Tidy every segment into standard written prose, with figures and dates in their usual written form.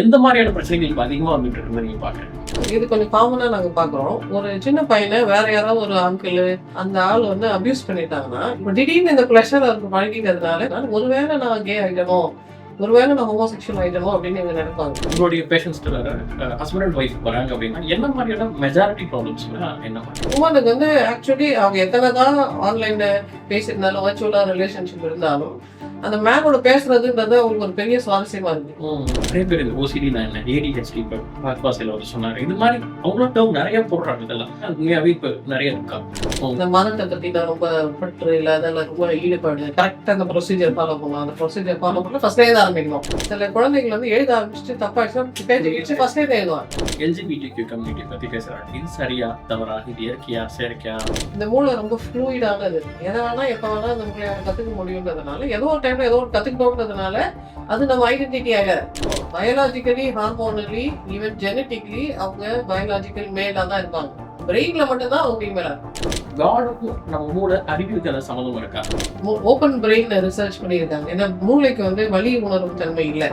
எந்த மாதிரியான பிரச்சனைகள் இப்போ அதிகமாக வந்துட்டு இருக்குன்னு நீங்க பாக்குறீங்க? இது கொஞ்சம் காமனா நாங்க பாக்குறோம். ஒரு சின்ன பையனை வேற யாராவது ஒரு அங்கிள் அந்த ஆள் வந்து அபியூஸ் பண்ணிட்டாங்கன்னா, இப்ப திடீர்னு இந்த ப்ளஷர் அவருக்கு பழகிட்டதுனால, ஒருவேளை நான் கே ஆயிட்டனோ, ஒருவேளை நான் ஹோமோசெக்சுவல் ஆயிட்டனோ அப்படின்னு இவங்க நினைப்பாங்க. உங்களுடைய பேஷண்ட்ஸ்ட்டு வேற ஹஸ்பண்ட் அண்ட் ஒய்ஃப் வராங்க அப்படின்னா என்ன மாதிரியான மெஜாரிட்டி ப்ராப்ளம்ஸ் என்ன மாதிரி? உமனுக்கு வந்து ஆக்சுவலி அவங்க எத்தனைதான் ஆன்லைன்ல பேசியிருந்தாலும், வர்ச்சுவலா ரிலேஷன்ஷிப் இருந்தாலும், அந்த மேனோட பேசுறதுன்றது அவங்களுக்கு ஒரு பெரிய சுவாரஸ்யமா இருக்கு. நிறைய பேர் இந்த ஓசிடி நான் என்ன ஏடிஹெச்டி இப்போ பாஸ்பாசில் அவர் சொன்னார், இது மாதிரி அவங்களோட டேர்ம் நிறைய போடுறாங்க. இதெல்லாம் உண்மையாகவே இப்போ நிறைய இருக்கா? இந்த மதத்தை பத்தி நான் ரொம்ப பற்று இல்லை, அதெல்லாம் ரொம்ப ஈடுபாடு, கரெக்டாக அந்த ப்ரொசீஜர் ஃபாலோ பண்ணுவோம். அந்த ப்ரொசீஜர் ஃபாலோ பண்ணி ஃபர்ஸ்ட் எழுத ஆரம்பிக்கணும். சில குழந்தைகள் வந்து எழுத ஆரம்பிச்சுட்டு தப்பாச்சுன்னா பேஜ் கிழிச்சு ஃபர்ஸ்ட் எழுத எழுதுவாங்க. எல்ஜிபிடிக்யூ கம்யூனிட்டி பற்றி பேசுகிறாங்க. இது சரியா தவறா, இது இயற்கையா செயற்கையா? இந்த மூளை ரொம்ப ஃப்ளூயிடானது. எதை வேணா எப்போ வேணா அந்த மூளையை கற்றுக்க முடியுன்றதுனால, ஏதோ ஒரு டைம்ல ஏதோ ஒரு கற்றுக்கிட்டோன்றதுனால அது நம்ம ஐடென்டிட்டி ஆகாது. பயாலஜிக்கலி, ஹார்மோனலி, ஈவன் ஜெனட்டிக்லி அவங்க பயாலஜிக்கல் மேலாக தான் இருப்பாங்க. பிரெயின்ல மட்டும்தான் அவங்க ஃபீமேலா இருக்கும். காடுக்கும் நம்ம மூளை அறிவியலுக்கு சம்மந்தம் இருக்கா? ஓப்பன் பிரெயின்ல ரிசர்ச் பண்ணியிருக்காங்க. ஏன்னா மூளைக்கு வந்து வலி உணர்வு தன்மை இல்லை.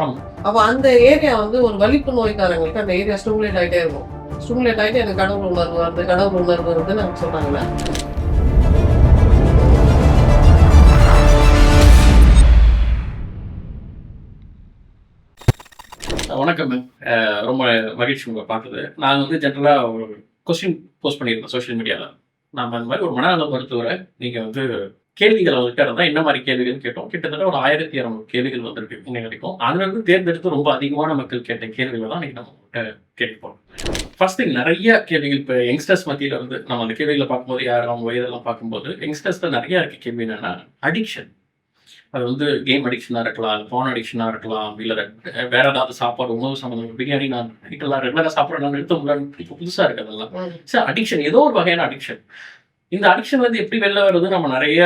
அப்ப அந்த ஏரியா வந்து ஒரு வலிப்பு நோய்க்காரங்களுக்கு அந்த ஏரியா ஸ்டிமுலேட் ஆகிட்டே இருக்கும். ஸ்டிமுலேட் ஆகிட்டு எனக்கு கடவுள் உணர்வு வருது, கடவுள் உணர்வு வருதுன்னு அவங்க சொன்னாங்களே. வணக்கம் மேம், ரொம்ப மகிழ்ச்சி உங்களை பார்த்தது. நான் வந்து ஜென்ரலாக ஒரு கொஸ்டின் போஸ்ட் பண்ணியிருந்தேன் சோஷியல் மீடியாவில். நம்ம அந்த மாதிரி ஒரு மனநல மருத்துவரை நீங்கள் வந்து கேள்விகளை வந்துட்டு இருந்தால் என்ன மாதிரி கேள்விகள் கேட்டோம். கிட்டத்தட்ட ஒரு 1200 கேள்விகள் வந்திருக்கு இன்னைக்கு வரைக்கும். அதுலேருந்து தேர்ந்தெடுத்து ரொம்ப அதிகமான மக்கள் கேட்ட கேள்விகளை தான் நீங்கள் நம்ம கேட்போம். ஃபர்ஸ்ட் திங், நிறைய கேள்விகள் இப்போ யங்ஸ்டர்ஸ் மத்தியில் வந்து நம்ம அந்த கேள்விகளை பார்க்கும்போது யார் அவங்க வயதெல்லாம் பார்க்கும்போது யங்ஸ்டர்ஸில் நிறைய இருக்க கேள்வி என்னென்னா அடிக்ஷன். அது வந்து கேம் அடிக்ஷனாக இருக்கலாம், ஃபோன் அடிக்ஷனாக இருக்கலாம், இல்லை வேற ஏதாவது சாப்பாடு உணவு சம்மந்தம். பிரியாணி நான் நைட்டெல்லாம் ரெகுலராக சாப்பிட்றேன், நான் நிறுத்த முடியல, இப்போ புதுசாக இருக்குது அதெல்லாம். சார் அடிக்ஷன் ஏதோ ஒரு வகையான அடிக்ஷன். இந்த அடிக்ஷன்லேருந்து எப்படி வெளில வருது நம்ம நிறைய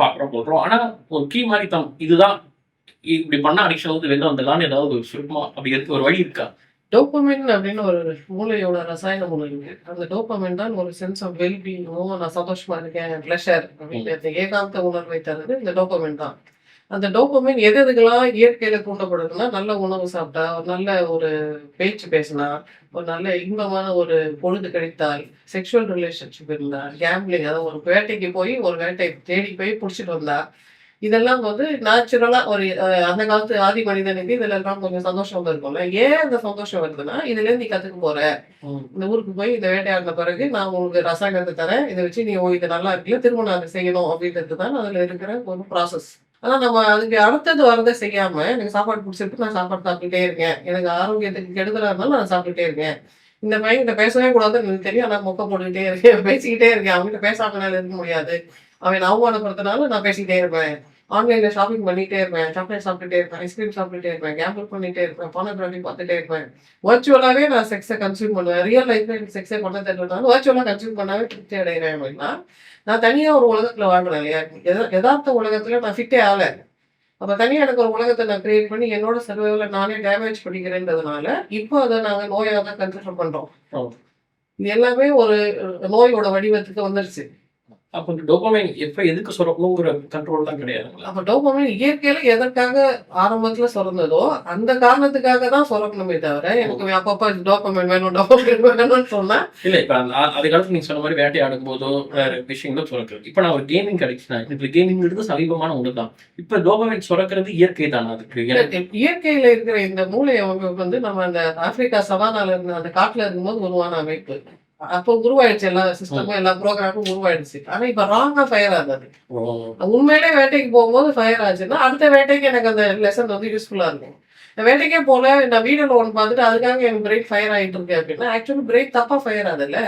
பார்க்குறோம் போடுறோம். ஆனால் ஒரு கீ மாதிரி தான் இதுதான் இப்படி பண்ண அடிக்ஷன் வந்து வெளில வந்துடலான்னு ஏதாவது ஒரு சுருக்கமா அப்படி இருக்கு ஒரு வழி இருக்கா? டோபமைன் அப்படின்னு ஒரு மூளையோட ரசாயன மூலம் இருக்கு. அந்த டோபமைன் தான் ஒரு சென்ஸ் ஆஃப் வெல்பீயிங், நான் சந்தோஷமா இருக்கேன், பிளஷர் அப்படின்னு ஏகாந்த உணர்வை தருது இந்த டோபமைன் தான். அந்த டோபமைன் எது எதுக்கெல்லாம் இயற்கையில தூண்டப்படுதுன்னா, நல்ல உணவு சாப்பிட்டா, ஒரு நல்ல ஒரு பேச்சு பேசினா, ஒரு நல்ல இன்பமான ஒரு பொழுது கிடைத்தால், செக்ஷுவல் ரிலேஷன்ஷிப் இருந்தா, கேம்பிளிங், அதாவது ஒரு வேட்டைக்கு போய் ஒரு வேட்டை தேடி போய் பிடிச்சிட்டு வந்தா, இதெல்லாம் வந்து நேச்சுரலா ஒரு அந்த காலத்து ஆதி மனிதனுக்கு இதுல எல்லாம் கொஞ்சம் சந்தோஷம் இருக்கும்ல. ஏன் அந்த சந்தோஷம் வருதுன்னா, இதுல இருந்து நீ கத்துக்க போற, இந்த ஊருக்கு போய் இந்த வேட்டையாடின பிறகு நான் உங்களுக்கு ரசாயனத்தை தரேன், இதை வச்சு நீ இது நல்லா இருக்குல்ல, திரும்ப நான் அதை செய்யணும் அப்படின்றது தான் அதுல இருக்கிற ஒரு ப்ராசஸ். ஆனா நம்ம அதுக்கு அடுத்தது வரதை செய்யாம, எனக்கு சாப்பாடு பிடிச்சிருக்கு, நான் சாப்பாடு சாப்பிட்டுட்டே இருக்கேன், எனக்கு ஆரோக்கியத்துக்கு கெடுதலா இருந்தாலும் நான் சாப்பிட்டுட்டே இருக்கேன், இந்த பையன்கிட்ட பேசவே கூடாதுன்னு எனக்கு தெரியும், ஆனா மொக்க போட்டுக்கிட்டே இருக்கேன், பேசிக்கிட்டே இருக்கேன், அவங்ககிட்ட பேசாம இருக்க முடியாது, அவன் அவமானப்படுத்தினாலும் நான் பேசிக்கிட்டே இருப்பேன், ஆன்லைன்ல ஷாப்பிங் பண்ணிட்டே இருப்பேன், சாக்லேட் சாப்பிட்டுட்டே இருப்பேன், ஐஸ்கிரீம் சாப்பிட்டுட்டே இருப்பேன், கேம்பிள் பண்ணிட்டே இருப்பேன், போனோகிராஃபி பார்த்துட்டே இருப்பேன், வர்ச்சுவலாவே நான் செக்ஸை கன்சியூம் பண்ணுவேன். ரியல் லைஃப்ல எனக்கு செக்ஸே பண்ண தெரியலனாலும் வர்ச்சுவலா கன்சியூம் பண்ணாவே திருப்தி அடைகிறேன் அப்படின்னா, நான் தனியா ஒரு உலகத்துல வாழ்றேன் இல்லையா? யதார்த்த உலகத்துல நான் ஃபிட்டே ஆகல. அப்ப தனியா எனக்கு ஒரு உலகத்தை நான் கிரியேட் பண்ணி என்னோட சர்வைவலை நானே டேமேஜ் பண்ணிக்கிறேன்றதுனால இப்போ அதை நாங்க நோயாக தான் கன்சிடர் பண்றோம். இது எல்லாமே ஒரு நோயோட வடிவத்துக்கு வந்துருச்சு. அப்போ டோபமைன் எப்போ எதுக்கு சுரக்கணுங்கிற கண்ட்ரோல் தான் கிடையாது. அப்ப டோபமைன் இயற்கையில எதற்காக ஆரம்பத்துல சுரந்ததோ அந்த காரணத்துக்காக தான் சுரக்கணுமே தவிர, எனக்கு அப்பப்ப டோபமைன் வேணும், டோபமைன் வேணும்னு சொன்னா இல்லை. இப்போ அது காலத்துல நீங்க சொன்ன மாதிரி வேட்டையாடும் போதோ வேற விஷயங்களும் சுரக்கிறது. இப்போ நான் ஒரு கேமிங் அடிக்ஷன், இப்போ கேமிங்கிறது சமீபமான ஒன்று தான். இப்போ டோபமைன் சுரக்கிறது இயற்கை தானே? அதுக்கு இயற்கையில இருக்கிற இந்த மூளை அமைப்பு வந்து நம்ம அந்த ஆப்பிரிக்கா சவானால இருந்த அந்த காட்டுல இருக்கும்போது உருவான அமைப்பு. அப்போ உருவாயிடுச்சு, எல்லா சிஸ்டமும் எல்லா ப்ரோக்ராமும் உருவாயிடுச்சு. ஆனா இப்ப ராங்கா ஃபயர் ஆகுது. உண்மையிலே வேட்டைக்கு போகும்போது ஃபயர் ஆச்சுன்னா அடுத்த வேட்டைக்கு எனக்கு அந்த லெசன் வந்து யூஸ்ஃபுல்லா இருக்கும். வேட்டைக்கே போல நான் வீடியோல ஒன்று பார்த்துட்டு அதுக்காக எனக்கு பிரேக் ஃபயர் ஆகிட்டு இருக்கு அப்படின்னா, ஆக்சுவலி பிரேக் தப்பா ஃபயர் ஆகுதுல்ல.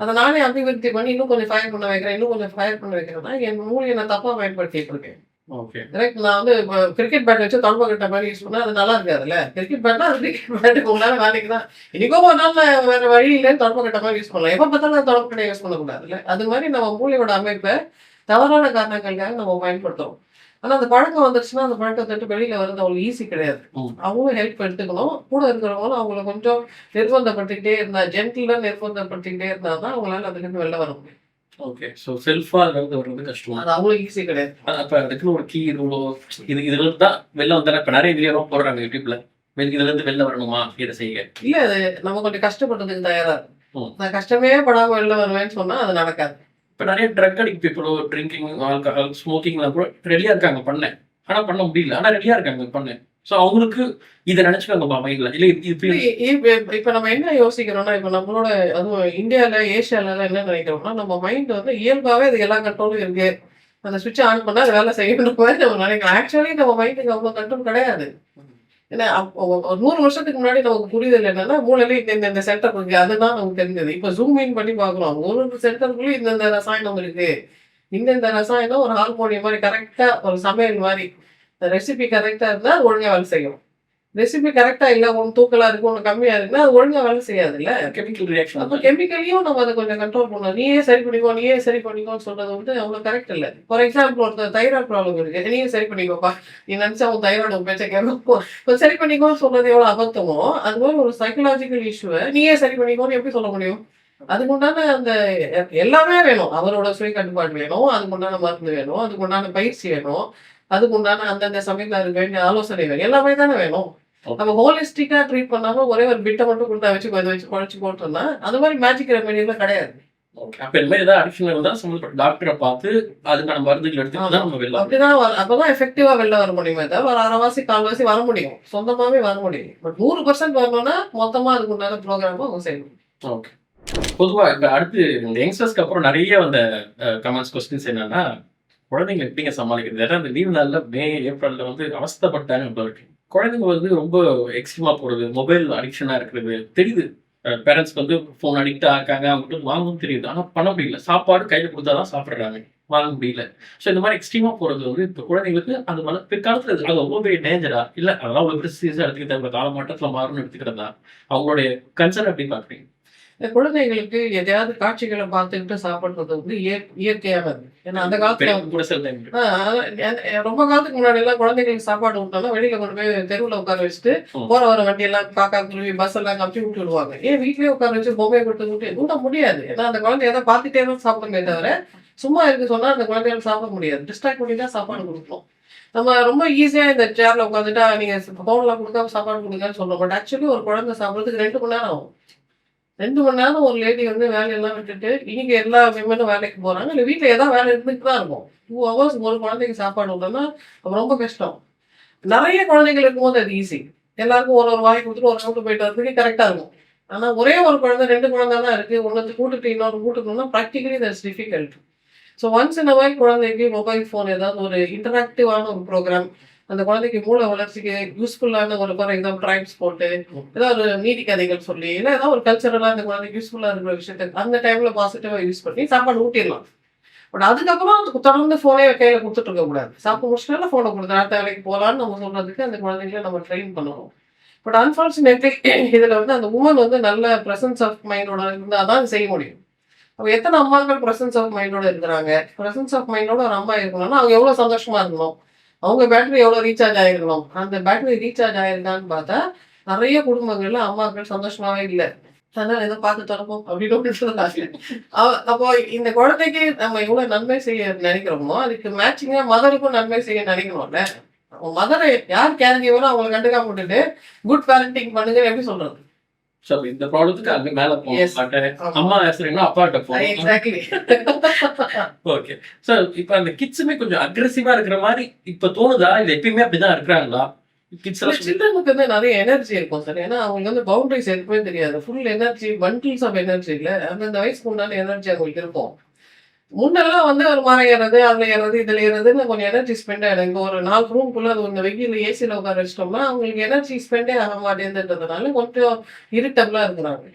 அதை நானே அபிவிருத்தி பண்ணி இன்னும் கொஞ்சம் ஃபயர் பண்ண வைக்கிறேன், இன்னும் கொஞ்சம் ஃபயர் பண்ண வைக்கிறேன்னா என் மூளையை நான் தப்பா பயன்படுத்திட்டு இருக்கேன். நான் வந்து கிரிக்கெட் பேட் வச்சு தொடர்பு கட்ட மாதிரி யூஸ் பண்ணா அது நல்லா இருக்காதுல்ல. கிரிக்கெட் பேட்னா அது கிரிக்கெட் பேட் உங்களால வேலைக்கு தான். இன்னைக்கோ ஒரு நாள் வேற வழியில தொடர்பு கட்ட மாதிரி யூஸ் பண்ணலாம். எப்ப பார்த்தாலும் தொடர்பு கட்டை யூஸ் பண்ணக்கூடாதுல்ல. அது மாதிரி நம்ம மூளையோட அமைப்பை தவறான காரணங்களுக்காக நம்ம பயன்படுத்துறோம். ஆனா அந்த பழக்கம் வந்துருச்சுன்னா அந்த பழக்கத்தை விட்டு வெளியில வருது அவங்களுக்கு ஈஸி கிடையாது. அவங்களும் ஹெல்ப் எடுத்துக்கணும். கூட இருக்கிறவங்களும் அவங்கள கொஞ்சம் நிர்பந்தப்படுத்திக்கிட்டே இருந்தா, ஜென்டிலா நிர்பந்தப்படுத்திக்கிட்டே இருந்தா தான் அவங்களால அதுலேருந்து வெளில வர முடியும். ஓகே. ஸோ செல்ஃபா வர்றது கஷ்டம். அது அவ்வளோ ஈஸி கிடையாது. அப்போ அதுக்குன்னு ஒரு கீ ரூலோ இதுல தான் வெளில வந்தாலும் இப்போ நிறைய வீடியோலாம் போடுறாங்க யூடியூப்ல. இதுல இருந்து வெளில வரணுமா இதை செய்ய? இல்ல அது நம்ம கொஞ்சம் கஷ்டப்படுறதுக்கு தயாரா இருக்கும். ம். நான் கஷ்டமே படாம வெளில வருவேன்னு சொன்னா அது நடக்காது. இப்ப நிறைய ட்ரக் அடிக்ட் பீப்புளோ ட்ரிங்கிங், ஆல்கஹால், ஸ்மோக்கிங்லாம் கூட ரெடியா இருக்காங்க பண்ண. ஆனா பண்ண முடியல. ஆனா ரெடியா இருக்காங்க பண்ண. ஸோ அவங்களுக்கு இதை நினைச்சுக்கோங்கப்பா மைண்ட்ல. இல்ல இது இப்ப நம்ம என்ன யோசிக்கிறோம்னா, இப்ப நம்மளோட அதுவும் இந்தியால, ஏசியால என்ன நினைக்கிறோம்னா, நம்ம மைண்ட் வந்து இயல்பாவே அது எல்லா கண்ட்ரோலும் இருக்கு. அந்த ஸ்விட்ச் ஆன் பண்ணா அது வேலை செய்யணுன்ற மாதிரி நம்ம நினைக்கிறோம். ஆக்சுவலி நம்ம மைண்டுக்கு அவ்வளவு கண்ட்ரோல் கிடையாது. ஏன்னா ஒரு 100 வருஷத்துக்கு முன்னாடி நமக்கு புரிதல் என்னன்னா, மூளையில இந்த சென்டர் இருக்கு. அதுதான் நமக்கு தெரிஞ்சது. இப்ப ஜூம் இன் பண்ணி பார்க்குறோம். ஒரு சென்டருக்குள்ளயும் இந்தந்த ரசாயனம் இருக்கு. இந்த ரசாயனம் ஒரு ஹார்மோனியம் மாதிரி கரெக்டா ஒரு சமையல் மாதிரி ரெசிபி கரெக்டா இருந்தா அது ஒழுங்கா வேலை செய்யும். ரெசிபி கரெக்டா இல்ல, ஒண்ணு தூக்கலா இருக்கு, ஒண்ணு கம்மியா இருக்குன்னா அது ஒழுங்கா வேலை செய்யாதுல்ல. Chemical reaction. அப்ப கெமிக்கலையும் நம்ம அதை கொஞ்சம் கண்ட்ரோல் பண்ணணும். நீயே சரி பண்ணிக்கோன்னு சொல்றது வந்து அவ்வளவு கரெக்ட் இல்ல. ஃபார் எக்ஸாம்பிள் ஒருத்தர் தைராய்டு ப்ராப்ளம் இருக்கு. நீயே சரி பண்ணிக்கோப்பா. நீ நினைச்சா உன் தைராய்டு பேச்ச கேட்க சரி பண்ணிக்கோன்னு சொல்றது எவ்வளவு அபத்தமோ, அது மாதிரி ஒரு சைக்கலாஜிக்கல் இஷ்யூவை நீயே சரி பண்ணிக்கோன்னு எப்படி சொல்ல முடியும்? அதுக்குண்டான அந்த எல்லாமே வேணும். அவரோட சுய கட்டுப்பாடு வேணும், அதுக்குண்டான மருந்து வேணும், அதுக்குண்டான பயிற்சி வேணும், அதுக்குண்டான அந்தந்த சமயத்துல அதுக்கு வேண்டிய ஆலோசனை வேணும், எல்லாமே தானே வேணும். நம்ம ஹோலிஸ்டிக்கா ட்ரீட் பண்ணாம ஒரே ஒரு பிட்டை மட்டும் குண்டா வச்சு இதை வச்சு குழச்சு போட்டோம்னா அது மாதிரி மேஜிக் ரெமெடியெல்லாம் கிடையாது. அப்ப இந்த மாதிரி ஏதாவது அடிக்ஷன் இருந்தா சம்பந்தப்பட்ட டாக்டரை பார்த்து அதுக்கான மருந்துகள் எடுத்துட்டு தான் நம்ம வெளில அப்படிதான் அப்பதான் எஃபெக்டிவா வெளில வர முடியுமே தவிர ஒரு அரைவாசி கால்வாசி வர முடியும், சொந்தமாவே வர முடியும். பட் 100% வரணும்னா மொத்தமா அதுக்குண்டான ப்ரோக்ராமும் அவங்க செய்யணும். ஓகே. பொதுவா இப்ப அடுத்து இந்த யங்ஸ்டர்ஸ்க்கு அப்புறம் நிறைய வந்த கமெண்ட்ஸ் கொஸ்டின்ஸ் என்னன்னா, குழந்தைங்க எப்படிங்க சமாளிக்கிறது? ஏன்னா இந்த லீவ் நாள்ல மே ஏப்ரல்ல வந்து அவஸ்தைப்பட்டாங்க. குழந்தைங்க வந்து ரொம்ப எக்ஸ்ட்ரீமா போறது, மொபைல் அடிக்ஷனா இருக்கிறது தெரியுது. பேரண்ட்ஸ்க்கு வந்து ஃபோன் அடிக்ட் ஆக்காங்க, அவங்ககிட்ட வாங்கவும் தெரியுது. ஆனா பண்ண முடியல. சாப்பாடு கையில கொடுத்தாதான் சாப்பிடுறாங்க, வாங்க முடியல. ஸோ இந்த மாதிரி எக்ஸ்ட்ரீமா போறது வந்து இப்போ குழந்தைங்களுக்கு அது மேல பிற்காலத்துல அது ரொம்ப பெரிய டேஞ்சரா? இல்ல அதெல்லாம் ஒரு பெரிய சீரியஸா எடுத்துக்கிட்டு காலமாட்டத்துல மாறணும்னு எடுத்துக்கிறதா? அவங்களுடைய கன்சர்ன் எப்படி பாக்குறீங்க? இந்த குழந்தைகளுக்கு எதையாவது காட்சிகளை பார்த்துக்கிட்டு சாப்பிடுறது வந்து இயற்கையானது. ஏன்னா அந்த காலத்துல பெரியவங்க கூட சில டைம் ரொம்ப காலத்துக்கு முன்னாடி எல்லாம் குழந்தைகளுக்கு சாப்பாடு விட்டோம்னா வெளியில கொண்டு போய் தெருவுல உட்கார வச்சுட்டு போற வர வண்டி எல்லாம் காக்கா குருவி பஸ் எல்லாம் கம்பி விட்டு விடுவாங்க. ஏன் வீட்லயே உட்கார வச்சு பொம்மையை கொடுத்து விட்டு ஊட்ட முடியாது. ஏன்னா அந்த குழந்தை எதை பார்த்துட்டே தான் சாப்பிடுமே தவிர சும்மா இருக்கு சொன்னா அந்த குழந்தைகள் சாப்பிட முடியாது. டிஸ்ட்ராக்ட் பண்ணி தான் சாப்பாடு கொடுக்கணும். நம்ம ரொம்ப ஈஸியா இந்த சேர்ல உட்காந்துட்டா நீங்க போன்லாம் கொடுக்காம சாப்பாடு கொடுங்கன்னு சொல்றோம். பட் ஆக்சுவலி ஒரு குழந்தை சாப்பிடுறதுக்கு 2 மணி நேரம் ஆகும். 2 மணி நேரம் ஒரு லேடி வந்து வேலையெல்லாம் விட்டுட்டு இன்னைக்கு எல்லா விமனும் வேலைக்கு போறாங்க. இல்ல வீட்டுல ஏதாவது வேலை இருந்துட்டு தான் இருக்கும். 2 hours ஒரு குழந்தைக்கு சாப்பாடு விடணும்னா ரொம்ப கஷ்டம். நிறைய குழந்தைகள் இருக்கும்போது அது ஈஸி. எல்லாருக்கும் ஒரு வாய் கொடுத்துட்டு ஒரு ரவுண்டு போயிட்டு வரதுக்கு கரெக்டா இருக்கும். ஆனா ஒரே ஒரு குழந்தை 2 குழந்தை தான் இருக்கு. ஒன்னு கூட்டுட்டு இன்னொரு கூட்டுக்கணும்னா practically that's difficult. So once in a while குழந்தைக்கு மொபைல் ஃபோன் ஏதாவது ஒரு இன்டராக்டிவான ஒரு ப்ரோக்ராம் அந்த குழந்தைக்கு மூளை வளர்ச்சிக்கு யூஸ்ஃபுல்லான ஒரு ஃபார் எக்ஸாம்பிள் ட்ரைப்ஸ் போட்டு ஏதாவது ஒரு நீதி கதைகள் சொல்லி இல்லை ஏதாவது ஒரு கல்ச்சரலாக அந்த குழந்தைக்கு யூஸ்ஃபுல்லாக இருக்கிற விஷயத்த அந்த டைம்ல பாசிட்டிவாக யூஸ் பண்ணி சாப்பாடு ஊட்டிடலாம். பட் அதுக்கப்புறம் அதுக்கு தொடர்ந்து ஃபோனே கையில கொடுத்துட்டு இருக்க கூடாது. சாப்பிட்டு முடிச்சுட்டு ஃபோனை கொடுத்து அடுத்த வேலைக்கு போகலான்னு நம்ம சொல்றதுக்கு அந்த குழந்தைங்களை நம்ம ட்ரெயின் பண்ணணும். பட் அன்பார்ச்சுனேட்லி இதுல வந்து அந்த உமன் வந்து நல்ல ப்ரெசன்ஸ் ஆஃப் மைண்டோட இருந்தால் தான் செய்ய முடியும். அப்போ எத்தனை அம்மாக்கள் ப்ரெசன்ஸ் ஆஃப் மைண்டோட இருக்கிறாங்க? ப்ரெசன்ஸ் ஆஃப் மைண்டோட ஒரு அம்மா இருக்கணும்னா அவங்க எவ்வளோ சந்தோஷமா இருக்கணும், அவங்க பேட்டரி எவ்வளோ ரீசார்ஜ் ஆகிருக்கணும். அந்த பேட்டரி ரீசார்ஜ் ஆயிருக்கான்னு பார்த்தா நிறைய குடும்பங்கள்ல அம்மாக்கள் சந்தோஷமாவே இல்லை. அதனால ஏதோ பார்த்து தொடப்போம் அப்படின்னு அப்போ இந்த குழந்தைக்கு நம்ம எவ்வளவு நன்மை செய்ய நினைக்கிறோமோ அதுக்கு மேட்சிங்கா மதருக்கும் நன்மை செய்ய நினைக்கணும்ல. மதரை யார் கேர் கிவரோ அவங்களை கண்டுக்காம விட்டுட்டு குட் பேரண்டிங் பண்ணுங்க எப்படி சொல்றது? சோ இந்த ப்ராப்ளத்துக்கு அங்க மேல போகும். அம்மா சரிங்களா அப்பாட்ட போகும். எக்ஸாக்ட்லி. ஓகே. சோ இப்போ அந்த கிட்ஸுமே கொஞ்சம் அக்ரெசிவா இருக்கிற மாதிரி இப்ப தோணுதா? இல்ல எப்பயுமே அப்படிதான் இருக்கிறாங்களா? சில்ட்ரனுக்கு வந்து நிறைய எனர்ஜி இருக்கும் சார். ஏன்னா அவங்களுக்கு வந்து பவுண்டரிஸ் எதுவுமே தெரியாது. Full energy bundles of energy இல்ல அந்தந்த வயசுக்கு உண்டான எனர்ஜி அவங்களுக்கு இருக்கும். முன்னெல்லாம் வந்து ஒரு மரம் ஏறது அதுல ஏறது இதுல ஏறதுன்னு கொஞ்சம் எனர்ஜி ஸ்பெண்ட் ஆயிடும். இங்க ஒரு 4 ரூம்குள்ள அது இந்த வெயில் ஏசியில உட்கார வச்சிட்டோம்னா அவங்களுக்கு எனர்ஜி ஸ்பெண்டே ஆக மாட்டேங்குதுன்றதுனால கொஞ்சம் இரிட்டபிளா இருக்கிறாங்க.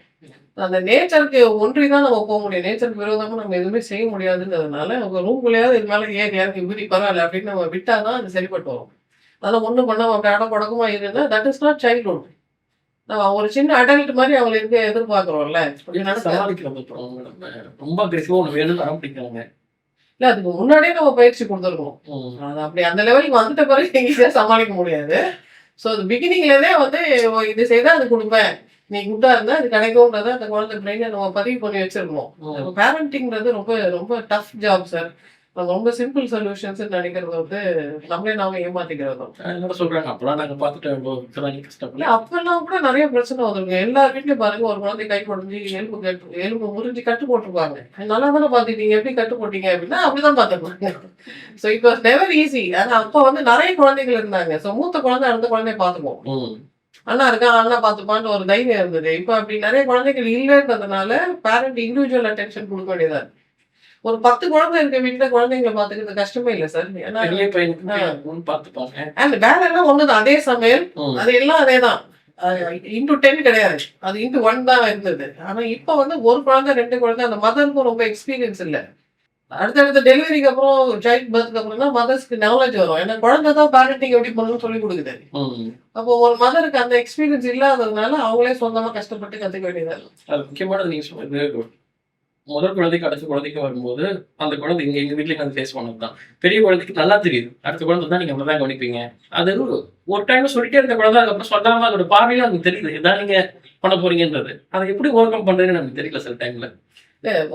அந்த நேச்சருக்கு ஒன்றி தான் நம்ம போக முடியும். நேச்சருக்கு விரோதமா நம்ம எதுவுமே செய்ய முடியாதுன்றதுனால அவங்க ரூம்குள்ளேயாவது இது மேல ஏறி இறங்கி விரி பரவாயில்ல அப்படின்னு நம்ம விட்டாதான் அது சரிப்பட்டு வரும். அதெல்லாம் ஒண்ணும் பண்ணாம அப்படி அடப்படக்கமா இருந்தா தட் இஸ் நாட் சைல்ட்ஹுட். நம்ம ஒரு சின்ன அடல்ட் மாதிரி அவங்க இருக்க எதிர்பார்க்கிறோம்ல. ரொம்ப அக்ரெசிவா ஒண்ணு வேணும்னு ஆரம்பிக்கிறாங்க. இல்ல அதுக்கு முன்னாடியே நம்ம பயிற்சி கொடுத்துருக்கோம். அது அப்படி அந்த லெவலுக்கு வந்துட்ட பிறகு ஈஸியா சமாளிக்க முடியாது. ஸோ அது பிகினிங்லேருந்தே வந்து இது செய்தா அது கொடுப்பேன், நீ குட்டா இருந்தா அது கிடைக்கும்ன்றத அந்த குழந்தை பிரெயினை நம்ம பதிவு பண்ணி வச்சிருக்கோம். பேரண்டிங்கிறது ரொம்ப ரொம்ப டஃப் ஜாப் சார். நம்ம ரொம்ப சிம்பிள் சொல்யூஷன்ஸ் நினைக்கிறது வந்து நம்மளே நாம ஏமாத்திக்கிறதும். என்ன சொல்றாங்க, அப்பலாம் நாங்க பார்த்துட்டோம் இப்பதான் இல்ல கஷ்டப்படல. அப்பெல்லாம் கூட நிறைய பிரச்சனை வந்துருங்க. எல்லார் வீட்லயும் பாருங்க ஒரு குழந்தை கை உடைஞ்சு எலும்பு முறிஞ்சு கட்டு போட்டிருப்பாங்க. நல்லா தானே பாத்துட்டீங்க, எப்படி கட்டு போட்டீங்க அப்படின்னா அப்படிதான் பாத்துருப்பாங்க. So it was never easy. ஆனா அப்ப வந்து நிறைய குழந்தைகள் இருந்தாங்க. ஸோ மூத்த குழந்தை அடுத்த குழந்தைய பாத்துக்குவோம். ம். அண்ணா இருக்கான், அண்ணா பாத்துப்பான்னு ஒரு தைரியம் இருந்தது. இப்ப அப்படி நிறைய குழந்தைகள் இல்லைன்றதுனால பேரண்ட் இண்டிவிஜுவல் அட்டென்ஷன் கொடுக்க வேண்டியதா இருக்கு. ஒரு 10 குழந்தை இருக்க வீட்டுல குழந்தைங்களை பாத்துக்கிறது கஷ்டமே இல்ல சார். ஏன்னா பெரிய பையனுக்கு பார்த்துப்பாங்க. அந்த வேலை எல்லாம் ஒண்ணுதான். அதே சமையல் ம். அது எல்லாம் அதேதான். இன்டூ 10 கிடையாது. அது இன்டூ 1 தான் இருந்தது. ஆனா இப்ப வந்து ஒரு குழந்தை 2 குழந்தை அந்த மதருக்கும் ரொம்ப எக்ஸ்பீரியன்ஸ் இல்ல. அடுத்தடுத்த டெலிவரிக்கு அப்புறம் சைல்ட் பர்த்க்கு அப்புறம் தான் மதர்ஸ்க்கு நாலேஜ் வரும். ஏன்னா குழந்தை தான் பேரண்டிங் எப்படி பண்ணணும்னு சொல்லி கொடுக்குது. ம். அப்போ ஒரு மதருக்கு அந்த எக்ஸ்பீரியன்ஸ் இல்லாததுனால அவங்களே சொந்தமா கஷ்டப்பட்டு கத்துக்க வேண்டியதா இருக்கு. அது முக்கியமானது நீங்க சொன்னது. முதல் குழந்தைக்கு அடுத்த குழந்தைக்கு வரும்போது அந்த குழந்தை எங்க வீட்லயும் வந்து ஃபேஸ் பண்ணதுதான். பெரிய குழந்தைக்கு நல்லா தெரியுது, அடுத்த குழந்தை தான் நீங்க அப்படிதான் கவனிப்பீங்க. அது ஒரு டைம் சொல்லிட்டே இருந்த குழந்தை அதுக்கப்புறம் சொல்லாம அதோட பார்வையில நமக்கு தெரியுது இதான் நீங்க பண்ண போறீங்கன்றது. அதை எப்படி ஓவர் கம் பண்றதுன்னு நமக்கு தெரியல சில டைம்ல.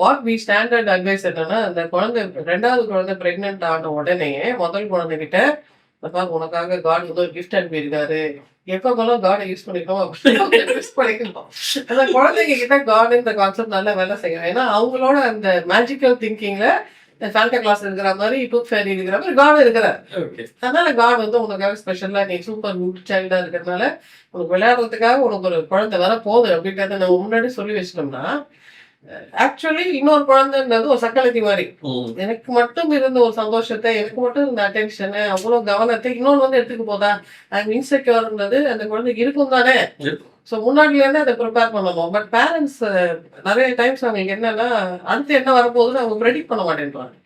வாட் வி ஸ்டாண்டர்ட் அட்வைஸ் என்னன்னா, அந்த குழந்தை 2வது குழந்தை பிரெக்னென்ட் ஆன உடனேயே முதல் குழந்தைகிட்ட உனக்காக காட் வந்து ஒரு கிஃப்ட் அனுப்பியிருக்காரு. எப்பப்பெல்லாம் காடை யூஸ் பண்ணிக்கணும் யூஸ் பண்ணிக்கணும். அந்த குழந்தைங்க கிட்ட காட் இந்த கான்செப்ட் நல்லா வேலை செய்யும். ஏன்னா அவங்களோட அந்த மேஜிக்கல் திங்கிங்ல சாண்டா கிளாஸ் இருக்கிற மாதிரி டூத் ஃபேரி இருக்கிற மாதிரி காட் இருக்கிறார். ஓகே. அதனால காட் வந்து உனக்காக ஸ்பெஷலா நீ சூப்பர் குட் சைல்டா இருக்கிறதுனால உனக்கு விளையாடுறதுக்காக உனக்கு ஒரு குழந்தை வர போகுது அப்படின்றத நம்ம முன்னாடி சொல்லி வச்சிட்டோம்னா, ஆக்சுவலி இன்னொரு குழந்தைன்றது ஒரு சக்களத்தி மாதிரி. ம். எனக்கு மட்டும் இருந்த ஒரு சந்தோஷத்தை, எனக்கு மட்டும் இருந்த அட்டென்ஷனை, அவ்வளவு கவனத்தை இன்னொன்னு வந்து எடுத்துக்க போதா? ஐம் இன்செக்யூர்ன்றது அந்த குழந்தைக்கு இருக்கும் தானே. இருக்கும். ஸோ முன்னாடில இருந்தே அதை ப்ரிப்பேர் பண்ணணும். பட் பேரண்ட்ஸ் நிறைய டைம்ஸ் அவங்களுக்கு என்னன்னா, அடுத்து என்ன வரப்போகுதுன்னு அவங்க ப்ரெடிக்ட் பண்ண மாட்டேன்றாங்க.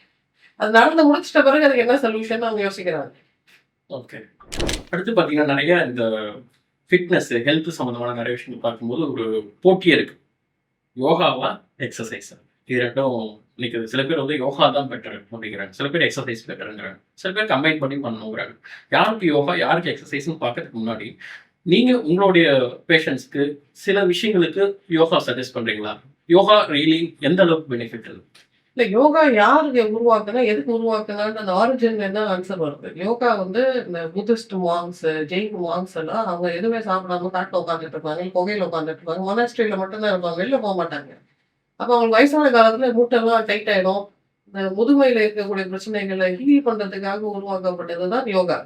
அது நடந்து முடிச்சிட்ட பிறகு அதுக்கு என்ன சொல்யூஷன் அவங்க யோசிக்கிறாங்க. ஓகே. அடுத்து பாத்தீங்கன்னா நிறைய இந்த ஃபிட்னஸ் ஹெல்த் சம்பந்தமான நிறைய விஷயங்கள் பார்க்கும்போது ஒரு போட்டியே இருக்கு. யோகாவா எக்ஸசைஸா? இது ரெண்டும் நிக்குது. சில பேர் வந்து யோகா தான் பெட்டர் அப்படிங்கிறாங்க, சில பேர் எக்ஸசைஸ் பெட்டருங்கிறாங்க, சில பேர் கம்பைன் பண்ணி பண்ணணுங்கிறாங்க. யாருக்கு யோகா யாருக்கு எக்ஸசைஸ்னு பார்க்கறதுக்கு முன்னாடி நீங்க உங்களுடைய பேஷண்ட்ஸ்க்கு சில விஷயங்களுக்கு யோகா சஜஸ்ட் பண்றீங்களா? யோகா ரியலி எந்த அளவுக்கு பெனிஃபிட் இருக்கு? இல்ல யோகா யாருக்கு உருவாக்குனா, எதுக்கு உருவாக்குனான்னு அந்த ஆரிஜின்ல தான் ஆன்சர் வருது. யோகா வந்து இந்த புத்திஸ்ட் மாங்ஸ், ஜெயின் மாங்ஸ் எல்லாம் அவங்க எதுவுமே சாப்பிடாம காட்டுல உட்காந்துட்டு இருப்பாங்க, புகையில உட்காந்துட்டு இருப்பாங்க, மொனாஸ்ட்ரியில மட்டும்தான் இருப்பாங்க, வெளில போக மாட்டாங்க. அப்ப அவங்களுக்கு வயசான காலத்துல மூட்டெல்லாம் டைட் ஆயிடும். இந்த முதுமையில இருக்கக்கூடிய பிரச்சனைகளை ஹீல் பண்றதுக்காக உருவாக்கப்பட்டதுதான் யோகா.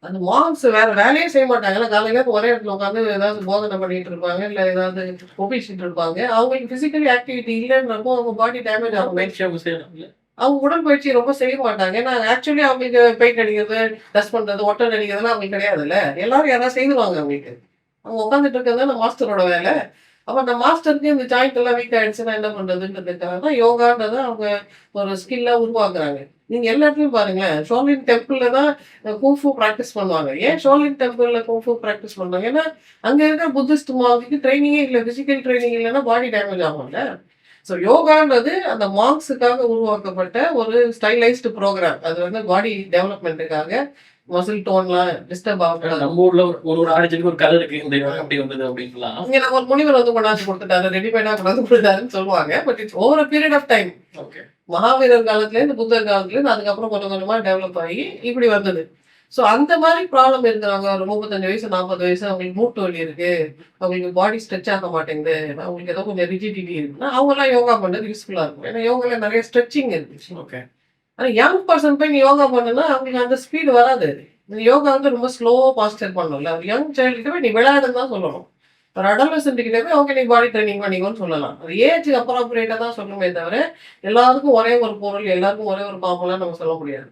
அந்த மாங்ஸ் வேற வேலையே செய்ய மாட்டாங்க. காலையில ஒரே இடத்துல உட்காந்து ஏதாவது போதனை பண்ணிட்டு இருப்பாங்க, இல்ல ஏதாவது ஒப்பிச்சிட்டு இருப்பாங்க. அவங்களுக்கு பிசிக்கலி ஆக்டிவிட்டி இல்லைன்றப்போ அவங்க பாடி டேமேஜ் ஆகும். பயிற்சி அவங்க செய்யலாம் இல்ல? அவங்க உடற்பயிற்சி ரொம்ப செய்ய மாட்டாங்க. ஏன்னா ஆக்சுவலி அவங்களுக்கு பெயிண்ட் அடிக்கிறது, டஸ்ட் பண்றது, ஒட்டர் அடிக்கிறதுலாம் அவங்களுக்கு கிடையாதுல்ல. எல்லாரும் யாராவது செய்துருவாங்க அவங்களுக்கு. அவங்க உட்காந்துட்டு இருக்கிறது அந்த மாஸ்டரோட வேலை. அப்ப அந்த மாஸ்டருக்கு இந்த ஜாயிண்ட் எல்லாம் வீக் ஆயிடுச்சுன்னா என்ன பண்றதுன்றதுக்காக தான் யோகான்றத அவங்க ஒரு ஸ்கில்லா உருவாக்குறாங்க. நீங்க எல்லா இடத்துலயும் பாருங்களேன், ஷோலின் டெம்பிள்ல தான் குங்ஃபூ பிராக்டிஸ் பண்ணுவாங்க. ஏன் ஷோலின் டெம்பிள்ல குங்ஃபூ பிராக்டிஸ் பண்றாங்க? ஏன்னா அங்க இருக்க புத்திஸ்ட் மாவுக்கு ட்ரைனிங்கே இல்லை, பிசிக்கல் ட்ரைனிங் இல்லைன்னா பாடி டேமேஜ் ஆகும்ல. ஸோ யோகான்றது அந்த மார்க்ஸுக்காக உருவாக்கப்பட்ட ஒரு ஸ்டைலைஸ்டு ப்ரோக்ராம். அது வந்து பாடி டெவலப்மெண்ட்டுக்காக, மசில் டோன்லாம் டிஸ்டர்ப் ஆகக்கூடாது. நம்ம ஊர்ல ஒரு ஆரிஜினுக்கு ஒரு கதை இருக்கு, இந்த யோகா அப்படி வந்தது அப்படின்லாம். இங்க நம்ம ஒரு முனிவர் வந்து கொண்டாந்து கொடுத்துட்டாரு, ரெடிமேடா கொண்டாந்து கொடுத்தாருன்னு சொல்லுவாங்க. But it's over period of time. Okay. மகாவீரர் காலத்துல இருந்து புத்தர் காலத்துல இருந்து அதுக்கப்புறம் கொஞ்சம் கொஞ்சமா டெவலப் ஆகி இப்படி வந்தது. ஸோ அந்த மாதிரி ப்ராப்ளம் இருக்கிறவங்க ஒரு 35 வயசு 40 வயசு அவங்களுக்கு மூட்டு வலி இருக்கு, அவங்களுக்கு பாடி ஸ்ட்ரெச் ஆக மாட்டேங்குது, அவங்களுக்கு ஏதோ கொஞ்சம் ரிஜிடிட்டி இருக்குன்னா அவங்கெல்லாம் யோகா பண்றது யூஸ்ஃபுல்லா இருக்கும். ஏன்னா யோகால நிறைய ஸ்ட்ரெச்சிங் இருக்கு. ஓகே. ஆனா யங் பர்சன் போய் நீ யோகா பண்ணுனா அவங்களுக்கு அந்த ஸ்பீடு வராது. இந்த யோகா வந்து ரொம்ப ஸ்லோ பாஸ்டர் பண்ணணும்ல. ஒரு யங் சைல்டு கிட்ட போய் நீ விளையாடுன்னு தான் சொல்லணும். ஒரு அடலசன்ட் கிட்ட போய் ஓகே நீ பாடி ட்ரைனிங் பண்ணிக்கோன்னு சொல்லலாம். அது ஏஜ் அப்ராப்ரியேட்டா தான் சொல்லணுமே தவிர எல்லாருக்கும் ஒரே ஒரு பொருள், எல்லாருக்கும் ஒரே ஒரு பாம்பெல்லாம் நம்ம சொல்ல முடியாது.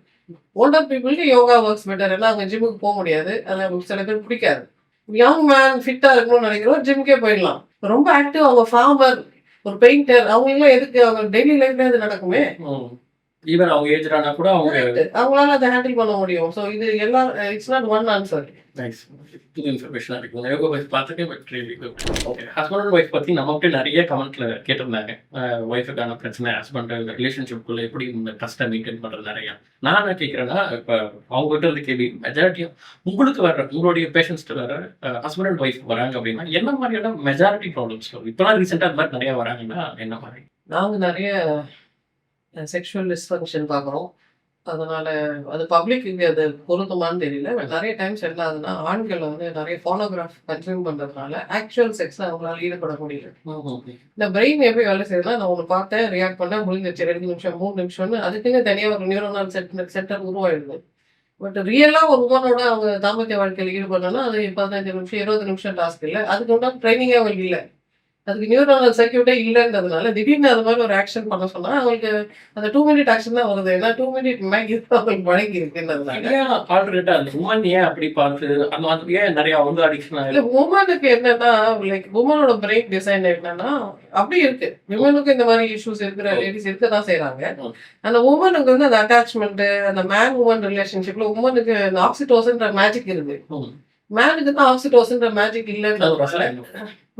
ஓல்டர் பீப்புளுக்கு யோகா ஒர்க்ஸ் பெட்டர். ஏன்னா அவங்க ஜிம்முக்கு போக முடியாது, அது சில பேர் பிடிக்காது. யங் மேன் ஃபிட்டா இருக்கணும்னு நினைக்கிறோம், ஜிம்முக்கே போயிடலாம். ரொம்ப ஆக்டிவ் அவங்க ஃபார்மர், ஒரு பெயிண்டர், அவங்க எல்லாம் எதுக்கு? அவங்க டெய்லி லைஃப்ல அது நடக்குமே. ஈவன் அவங்க ஏஜ் ஆனா கூட அவங்களால அதை ஹேண்டில் பண்ண முடியும். ஸோ இது எல்லாம் it's not one answer. Nice. புது இன்ஃபர்மேஷனா இருக்கு. யோகா வைஃப் பார்த்துட்டு but really good. Okay. Husband and wife பத்தி நம்மகிட்ட நிறைய கமெண்ட்ல கேட்டிருந்தாங்க. ஒய்ஃபுக்கான பிரச்சனை, ஹஸ்பண்ட் ரிலேஷன்ஷிப்குள்ள எப்படி இந்த ட்ரஸ்ட்டை மெயின்டைன் பண்றது நிறையா. நான் என்ன கேட்குறேன்னா, இப்போ அவங்ககிட்ட இருந்து கேள்வி மெஜாரிட்டியா உங்களுக்கு வர்ற உங்களுடைய பேஷண்ட்ஸ்ட்டு வர ஹஸ்பண்ட் அண்ட் ஒய்ஃப் வராங்க அப்படின்னா என்ன மாதிரியான மெஜாரிட்டி ப்ராப்ளம்ஸ் வரும்? இப்போலாம் ரீசெண்டாக அது மாதிரி நிறைய வராங்கன்னா என்ன மாதிரி? நாங்க நிறைய செக்ஷுவல் டிஸ்ஃபங்க்ஷன் பார்க்குறோம். அதனால அது பப்ளிக்குக்கு அது பொருந்துமான்னு தெரியல. பட் நெறைய டைம்ஸ் என்ன ஆகுதுன்னா, ஆண்கள் வந்து நெறைய போனோகிராஃப் கன்சியூம் பண்றதுனால, ஆக்சுவல் செக்ஸ்ல அவங்களால ஈடுபட முடியல. இந்த பிரெயின் எப்படி வேலை செய்யுதுன்னா, நான் ஒண்ணு பார்த்தேன், ரியாக்ட் பண்ணேன், முடிஞ்சிருச்சு 2 நிமிஷம், 3 நிமிஷம்னு அதுக்குன்னு தனியா ஒரு நியூரோனல் சென்டர் உருவாயிடுது. பட் ரியலா ஒரு உமனோட அவங்க தாம்பத்திய வாழ்க்கையில ஈடுபடணும்னா, அது 15 நிமிஷம், 20 நிமிஷம் டாஸ்க் இல்ல. அதுக்கு உண்டான ட்ரெய்னிங்கே அவங்களுக்கு இல்ல. அதுக்கு நியூரல் சர்க்யூட்டே இல்லன்றதுனால, திடீர்னு அது மாரி ஒரு ஆக்ஷன் பண்ண சொன்னா, அவங்களுக்கு அந்த 2 மினிட் ஆக்ஷன் தான் வருது. ஏன்னா 2 மினிட் மேகி தான் அவங்களுக்கு பழகியிருக்குன்றதுனால. ஏன் ஆல்டர்னேட்டா அந்த உமன் ஏன் அப்படி பார்த்து அந்த அது ஏன் நிறைய வந்து அடிக்ஷன் இல்ல ஆயிடும்? வுமனுக்கு என்னன்னா, லைக் வுமனோட பிரெயின் டிசைன் என்னன்னா, அப்படி இருக்கு. விமனுக்கும் இந்த மாரி இஷ்யூஸ் இருக்கிற லேடீஸ் இருக்க தான் செய்றாங்க. ம். அந்த வுமனுக்கு வந்து அந்த அட்டாச்மென்ட், அந்த மேன் வுமன் ரிலேஷன்ஷிப்ல வுமனுக்கு அந்த ஆக்ஸிடோசின்ற மேஜிக் இருக்கு. ம். மேனுக்கு தான் ஆக்ஸிடோசின்ற மேஜிக் அது இல்லன்றதுனால ரசாயனம்.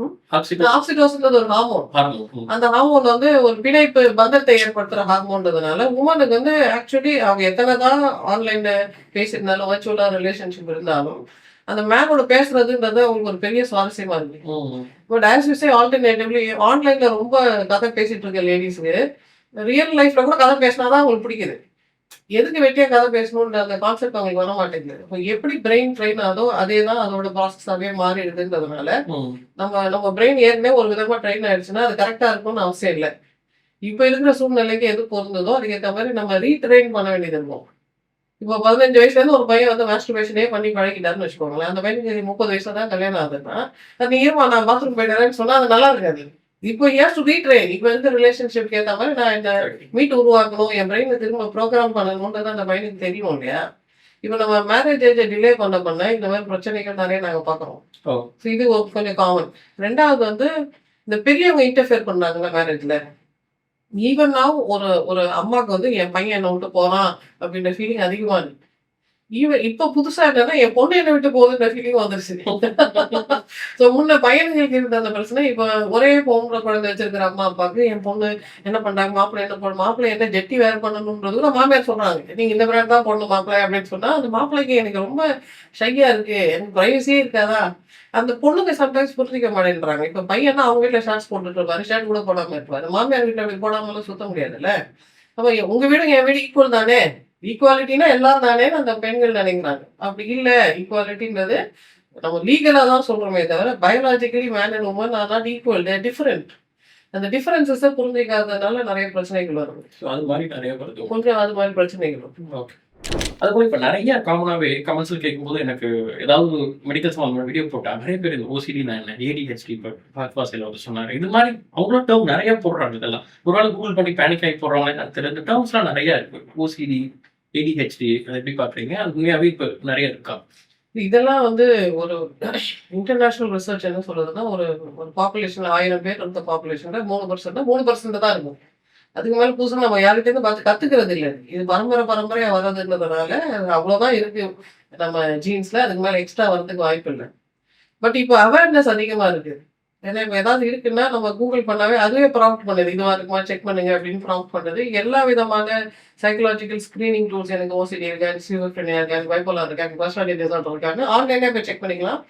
ம். ஆக்சிடோசின் ஆக்ஸிடோசின்றது ஒரு ஹார்மோன். ஹார்மோன். அந்த ஹார்மோன் வந்து ஒரு பிணைப்பு பந்தத்தை ஏற்படுத்துற ஹார்மோன்றதுனால, வுமனுக்கு வந்து ஆக்சுவலி அவங்க எத்தனைதான் ஆன்லைன்ல பேசியிருந்தாலும், வர்ச்சுவலா ரிலேஷன்ஷிப் இருந்தாலும், அந்த மேனோட பேசுறதுன்றது அவங்களுக்கு ஒரு பெரிய சுவாரஸ்யமா இருக்கு. ம். But as you say alternatively ஆன்லைன்ல ரொம்ப கதை பேசிட்டு இருக்க லேடீஸ்க்கு, ரியல் லைஃப்ல கூட கதை பேசினா தான் அவங்களுக்கு பிடிக்குது. எதுக்கு வெட்டியா கதை பேசணுன்ற அந்த கான்செப்ட் அவங்களுக்கு வர மாட்டேங்குது. இப்ப எப்படி பிரெயின் ட்ரெயின் ஆகுதோ, அதே தான் அதோட ப்ராசஸாவே மாறிடுதுன்றதுனால, ம். நம்ம பிரெயின் ஏற்கனவே ஒரு விதமா ட்ரெயின் ஆயிடுச்சுன்னா, அது கரெக்ட்டா இருக்கணும்னு அவசியம் இல்ல. இப்ப இருக்கிற சூழ்நிலைக்கு எது பொருந்துதோ, அதுக்கேத்த மாரி நம்ம ரீட்ரெயின் பண்ண வேண்டியது இருக்கும். இப்போ 15 வயசுலேருந்து ஒரு பையன் வந்து மாஸ்டர்பேஷனே பண்ணி பழகிட்டாருன்னு வச்சுக்கோங்களேன். அந்த பையனுக்கு 30 வயசுல தான் கல்யாணம் ஆகுதுன்னா, "நீ இரும்மா நான் பாத்ரூம் போயிட்டு சொன்னா அது நல்லா இருக்காது. இப்போ ஹி ஹேஸ் டூ ரீட்ரெயின். இப்ப இருக்க ரிலேஷன்ஷிப்க்கு ஏத்த மாரி நான் இந்த மீட் உருவாக்கணும், என் பிரெயின திரும்ப ப்ரோகிராம் பண்ணணும்ன்றது அந்த பையனுக்கு தெரியணும் இல்லையா? இப்ப நம்ம மேரேஜ் ஏஜ டிலே பண்ண இந்த மாரி பிரச்சனைகள் நெறைய நாங்க பார்க்குறோம். ஓ. ஸோ இது கொஞ்சம் காமன். 2வது வந்து இந்த பெரியவங்க இன்டர்ஃபியர் பண்றாங்கல்ல மேரேஜ்ல. ஈவன் நவ் ஒரு ஒரு அம்மாக்கு வந்து என் பையன் என்ன விட்டு போறான் அப்படின்ற ஃபீலிங் அதிகமா இருக்கு. இப்ப புதுசா என்னன்னா, என் பொண்ணு என்ன விட்டு போகுதுன்ற ஃபீலிங் வந்துருச்சு. ஸோ முன்ன பையன்களுக்கு இருந்த அந்த பிரச்சனை, இப்ப ஒரே பொம்பள குழந்தை வச்சிருக்கிற அம்மா, அப்பாவுக்கு என் பொண்ணு என்ன பண்றாங்க, மாப்பிள்ளை என்ன ஜெட்டி வேற பண்ணணும்ன்றது கூட மாமியார் சொல்றாங்க. நீங்க இந்த பிராண்ட் தான் போடணும் மாப்பிள்ளை அப்படின்னு சொன்னா, அந்த மாப்பிள்ளைக்கு எனக்கு ரொம்ப ஷையா இருக்கு. எனக்கு பிரைவசியே இருக்காதா? அந்த பொண்ணுங்க சம்டைம்ஸ் புரிஞ்சுக்க மாட்டேன்றாங்க. இப்ப பையன்னா அவங்க வீட்ல ஷார்ட்ஸ் போட்டுட்டு இருப்பாரு. ஷர்ட் கூட போடாம இருப்பாரு. மாமியார் வீட்ல அப்படி போடாமலாம் சுத்த முடியாதுல்ல. அப்ப உங்க வீடும் என் வீடு ஈக்குவல் தானே. ஈக்குவாலிட்டினா எல்லாரும் தானேன்னு அந்த பெண்கள் நினைக்கிறாங்க. அப்படி இல்ல. ஈக்குவாலிட்டின்றது நம்ம லீகலா தான் சொல்றோமே தவிர, biologically man and woman are not equal. They are different. அந்த டிஃபரன்ஸஸ புரிஞ்சுக்காததுனால நெறைய பிரச்சனைகள் வருது. ஸோ அது மாரி நிறைய வருது. கொஞ்சம் அது மாரி பிரச்சனைகள் வரும். ஓகே. அதுபோல இப்ப நெறைய காமனாவே கமெண்ட்ஸ்ல கேட்கும்போது எனக்கு ஏதாவது மெடிக்கல் சம்மந்தமான வீடியோ போட்டா நெறைய பேர் இந்த ஓசிடினா என்ன, ஏடிஹெச்டி இப்ப பாக்வாசில அவர் சொன்னாரு. இது மாரி அவங்களோட டேர்ம் நெறைய போடுறாங்க இதெல்லாம். ஒரு வேளை கூகுள் பண்ணி பேனிக் ஆகி போடுறாங்களே எனக்கு தெரியல. இந்த டேர்ம்ஸ்லாம் நெறைய இருக்கு. ஓசிடி, ஏடிஹெச்டி அதை எப்படி பார்க்குறீங்க? அது உண்மையாவே இப்ப நெறைய இருக்கா? இதெல்லாம் வந்து ஒரு இன்டர்நேஷனல் ரிசர்ச் என்ன சொல்லுதுன்னா, ஒரு ஒரு பாப்புலேஷன்ல 1000 பேர் இருக்க பாப்புலேஷன்ல 3% தான் இருக்கும். அதுக்கு மேல புதுசா நம்ம யார்கிட்டேருந்து பார்த்து கத்துக்கிறது இல்ல. இது பரம்பரையா வர்றதுன்றதுனால அவ்வளோதான் இருக்கு நம்ம ஜீன்ஸ்ல. அதுக்கு மேல எக்ஸ்ட்ரா வரதுக்கு வாய்ப்பு இல்ல. பட் இப்போ அவேர்னஸ் அதிகமா இருக்கு. ஏன்னா இப்ப ஏதாவது இருக்குன்னா நம்ம கூகுள் பண்ணாவே அதுவே ப்ராம்ப்ட் பண்ணுது. இதுவா இருக்குமா செக் பண்ணுங்க அப்படின்னு ப்ராம்ப்ட் பண்ணுது. எல்லா விதமான சைக்காலஜிக்கல் ஸ்கிரீனிங் டூல்ஸ் எனக்கு ஓசிடி இருக்கா, ஸ்கிசோஃப்ரெனியா இருக்கா, பைபோலார் இருக்கா, பர்சனாலிட்டி டிசார்டர் இருக்கான்னு ஆன்லைன்லயே போய் செக் பண்ணிக்கலாம்.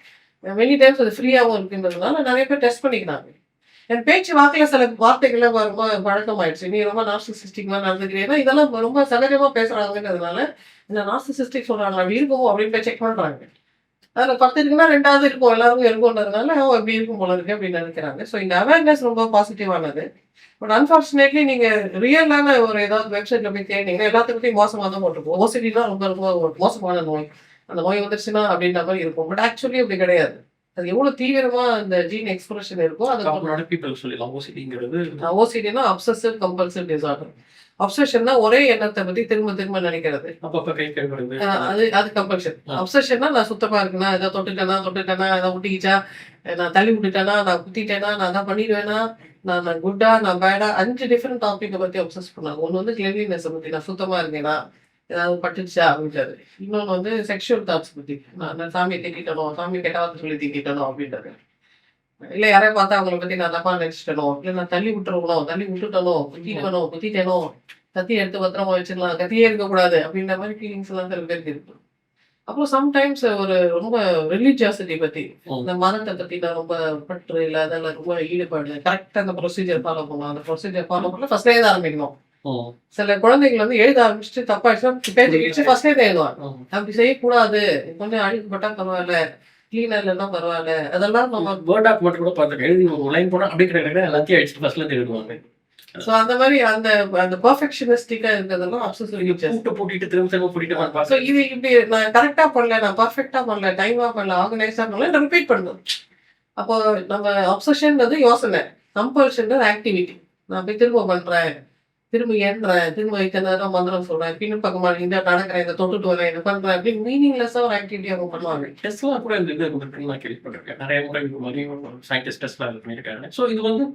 மெனி டைம்ஸ் அது ஃப்ரீயாவும் இருக்குன்றதுனால நிறைய பேர் டெஸ்ட் பண்ணிக்கிறாங்க. என் பேச்சு வாக்குல சில வார்த்தைகள்லாம் ரொம்ப பழக்கமாயிடுச்சு. நீ ரொம்ப நார்சிசிஸ்டிக்கா நடந்துக்கிறீங்கன்னா, இதெல்லாம் ரொம்ப சகஜமா பேசுறாங்கன்றதுனால, இந்த நார்சிசிஸ்டிக் சொல்றாங்க அப்படி இருக்குமோ அப்படின்னு போய் செக் பண்றாங்க. அதுல 10 இருக்குன்னா 2வது இருக்கும். எல்லாருக்கும் இருக்கும்ன்றதுனால, ஓ! இப்படி இருக்கும் போல இருக்கு அப்படின்னு நினைக்கிறாங்க. ஸோ இந்த அவேர்னஸ் ரொம்ப பாசிட்டிவானது. பட் அன்பார்ச்சுனேட்லி நீங்க ரியலான ஒரு ஏதாவது வெப்சைட்ல போய் தேடினீங்கன்னா, எல்லாத்த பத்தியும் மோசமா தான் போட்டிருக்கும். ஓசிடினா ரொம்ப ரொம்ப ஒரு மோசமான நோய். அந்த நோய் வந்துருச்சுன்னா அப்படின்ற மாரி இருக்கும். பட் ஆக்சுவலி அப்படி கிடையாது. அது எவ்வளவு தீவிரமா அந்த ஜீன் எக்ஸ்பிரஷன் இருக்கோ, அது காமனான பீப்பிள் சொல்லிடலாம். ஓசிடிங்கிறது ஓசிடினா அப்சசிவ் கம்பல்சிவ் டிசார்டர். அப்சஷன்னா ஒரே எண்ணத்தை பத்தி திரும்ப திரும்ப நினைக்கிறது. அப்பப்ப கை கழுவுறது. அது கம்பல்ஷன். அப்சஷன்னா நான் சுத்தமா இருக்குன்னா, ஏதோ தொட்டுட்டேனா, ஏதோ ஒட்டிக்கிச்சா, நான் தள்ளி விட்டுட்டேனா, நான் குத்திட்டேனா, நான் தான் பண்ணிடுவேனா, நான் குட்டா, நான் பேடா 5 டிஃபரெண்ட் டாபிக்க பத்தி அப்சஸ் பண்ணாங்க. ஒண்ணு வந்து கிளென்லினஸ் பத்தி, நான் சுத்தமா இருக்கேனா, ஏதாவது பட்டுடுச்சா அப்படின்றது. இன்னொன்னு வந்து செக்ஷுவல் தாட்ஸ் பத்தி, நான் சாமியை திட்டிட்டனோ, சாமி கெட்ட வார்த்தை சொல்லி திட்டிட்டனோ அப்படின்றது. இல்ல யாரையும் பார்த்தா அவங்கள பத்தி நான் தப்பா நினைச்சிட்டனோ, இல்ல நான் தள்ளி விட்டுட்டனோ, குத்திட்டேனோ, கத்திய எடுத்து பத்திரமா வச்சுக்கலாம், கத்தியே இருக்கக்கூடாது அப்படின்ற மாதிரி ஃபீலிங்ஸ் எல்லாம் சில பேருக்கு இருக்கு. அப்புறம் சம்டைம்ஸ் ஒரு ரொம்ப ரிலிஜியாசிட்டி பத்தி, இந்த மதத்தை பத்தி நான் ரொம்ப பற்று இல்ல, அதெல்லாம் ரொம்ப ஈடுபாடு, கரெக்டா அந்த ப்ரொசீஜர் ஃபாலோ பண்ணலாம். அந்த ப்ரொசீஜர் ஃபாலோ பண்ணல ஃபர்ஸ்ட்லேயே தான் ஆரம்பிக்கணும். ம். சில குழந்தைகள் வந்து எழுத ஆரம்பிச்சுட்டு தப்பாயிடுச்சுன்னா பேஜ் கிழிச்சு ஃபர்ஸ்டே எழுதுவாங்க. ம். அப்படி செய்யக்கூடாது. கொஞ்சம் அழுக்குப்பட்டா பரவாயில்ல. கிளீனா இல்லைன்னா பரவாயில்ல. அதெல்லாம் நம்ம வேர்ட் டாக்குமெண்ட் கூட பார்த்துருக்கேன். எழுதி ஒரு லைன் போனா அப்படியே கிட்ட எல்லாத்தையும் அடிச்சுட்டு ஃபர்ஸ்ட்ல இருந்து எழுதுவாங்க. சோ அந்த மாதிரி அந்த அந்த பெர்ஃபெக்ஷனிஸ்டிக்கா இருக்கிறதெல்லாம் அப்சசிவ் நீங்க டீச்சர்ஸ். பூட்டு பூட்டிட்டு திரும்ப திரும்ப பூட்டிட்டு சோ பார்த்து இது இப்படி நான் கரெக்டா பண்ணல, நான் பெர்ஃபெக்ட்டா பண்ணல, டைமா பண்ணல, ஆர்கனைஸ்டா பண்ணல, ரிப்பீட் பண்ணணும். அப்போ நம்ம அப்சஷன்ன்றது யோசனை, கம்பல்ஷன்ன்றது ஆக்டிவிட்டி. நான் போய் திரும்ப பண்றேன், திரும்ப எண்றேன், திரும்ப இத்தனை நேரம் மந்திரம் சொல்றேன், பின்னும் பக்கமா இந்த நடக்கிறேன், இதை தொட்டுட்டு வரேன், இதை பண்றேன் அப்படின்னு மீனிங்லெஸ்ஸா ஒரு ஆக்டிவிட்டி அவங்க பண்ணுவாங்க. டெஸ்ட்லாம் கூட இந்த இது இருக்குன்னு நான் கேள்விப்பட்டிருக்கேன். நிறைய முறை இது மாதிரி சயின்டிஸ்ட் டெஸ்ட்லாம் இது பண்ணியிருக்காங்க. ஸோ இது வந்து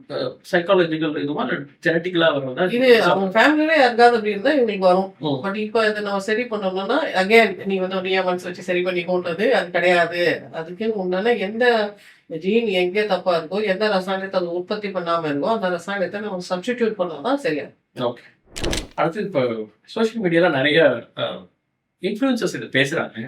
சைக்காலஜிக்கல் இதுவா ஜெனட்டிக்கலா வர்றதா? இது அவங்க ஃபேமிலியில யாருக்காவது அப்படி இருந்தா இவங்களுக்கு வரும். ம். பட் இப்போ இதை நம்ம சரி பண்ணணும்னா அகைன் நீ வந்து ஒரு மனசு வச்சு சரி பண்ணிக்கோன்றது அது கிடையாது. அதுக்கு உண்டான எந்த ஜீன் எங்கே தப்பா இருக்கோ, எந்த ரசாயனத்தை அது உற்பத்தி பண்ணாம இருக்கோ அந்த ரசாயனத்தை நம்ம சப்ஸ்டிடியூட் பண்ணாதான் சரியா. ஓகே. அடுத்து இப்போ சோஷியல் மீடியால நிறைய இன்ஃப்ளூயன்சர்ஸ் இது பேசுறாங்க.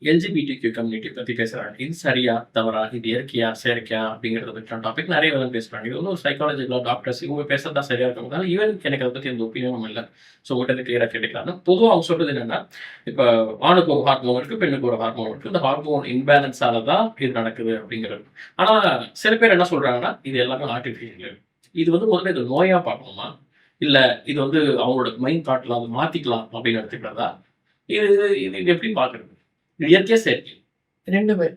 எல்ஜிபிடிக்யூ கம்யூனிட்டி பத்தி பேசுறாங்க. இது சரியா தவறா, இது இயற்கையா செயற்கையா அப்படிங்கிறத பற்றின டாபிக் நிறைய பேர் பேசுறாங்க. இது வந்து ஒரு சைக்காலஜிக்கலா டாக்டர்ஸ் இவங்க பேசுறதா சரியா இருக்கிறதுனால ஈவன் எனக்கு அதை பத்தி எந்த ஒப்பீனியனும் இல்லை. ஸோ உங்கள்கிட்ட கிளியரா கேட்டுக்கலாம்னு பொதுவாக அவங்க சொல்றது என்னன்னா, இப்போ ஆணுக்கு ஒரு ஹார்மோன் இருக்கு, பெண்ணுக்கு ஒரு ஹார்மோன் இருக்கு. இந்த ஹார்மோன் இன்பேலன்ஸால தான் இது நடக்குது அப்படிங்கிறது. ஆனா சில பேர் என்ன சொல்றாங்கன்னா, இது எல்லாமே ஆர்டிஃபிஷியல். இது வந்து முதல்ல இது நோயா பார்க்கணுமா, இல்ல இது வந்து அவங்களோட மைண்ட் தாட்ல அதை மாத்திக்கலாம் அப்படின்னு எடுத்துக்கிறதா? இது இது இது எப்படி பாக்குறது? இது இயற்கையா செயற்கை? 2மே.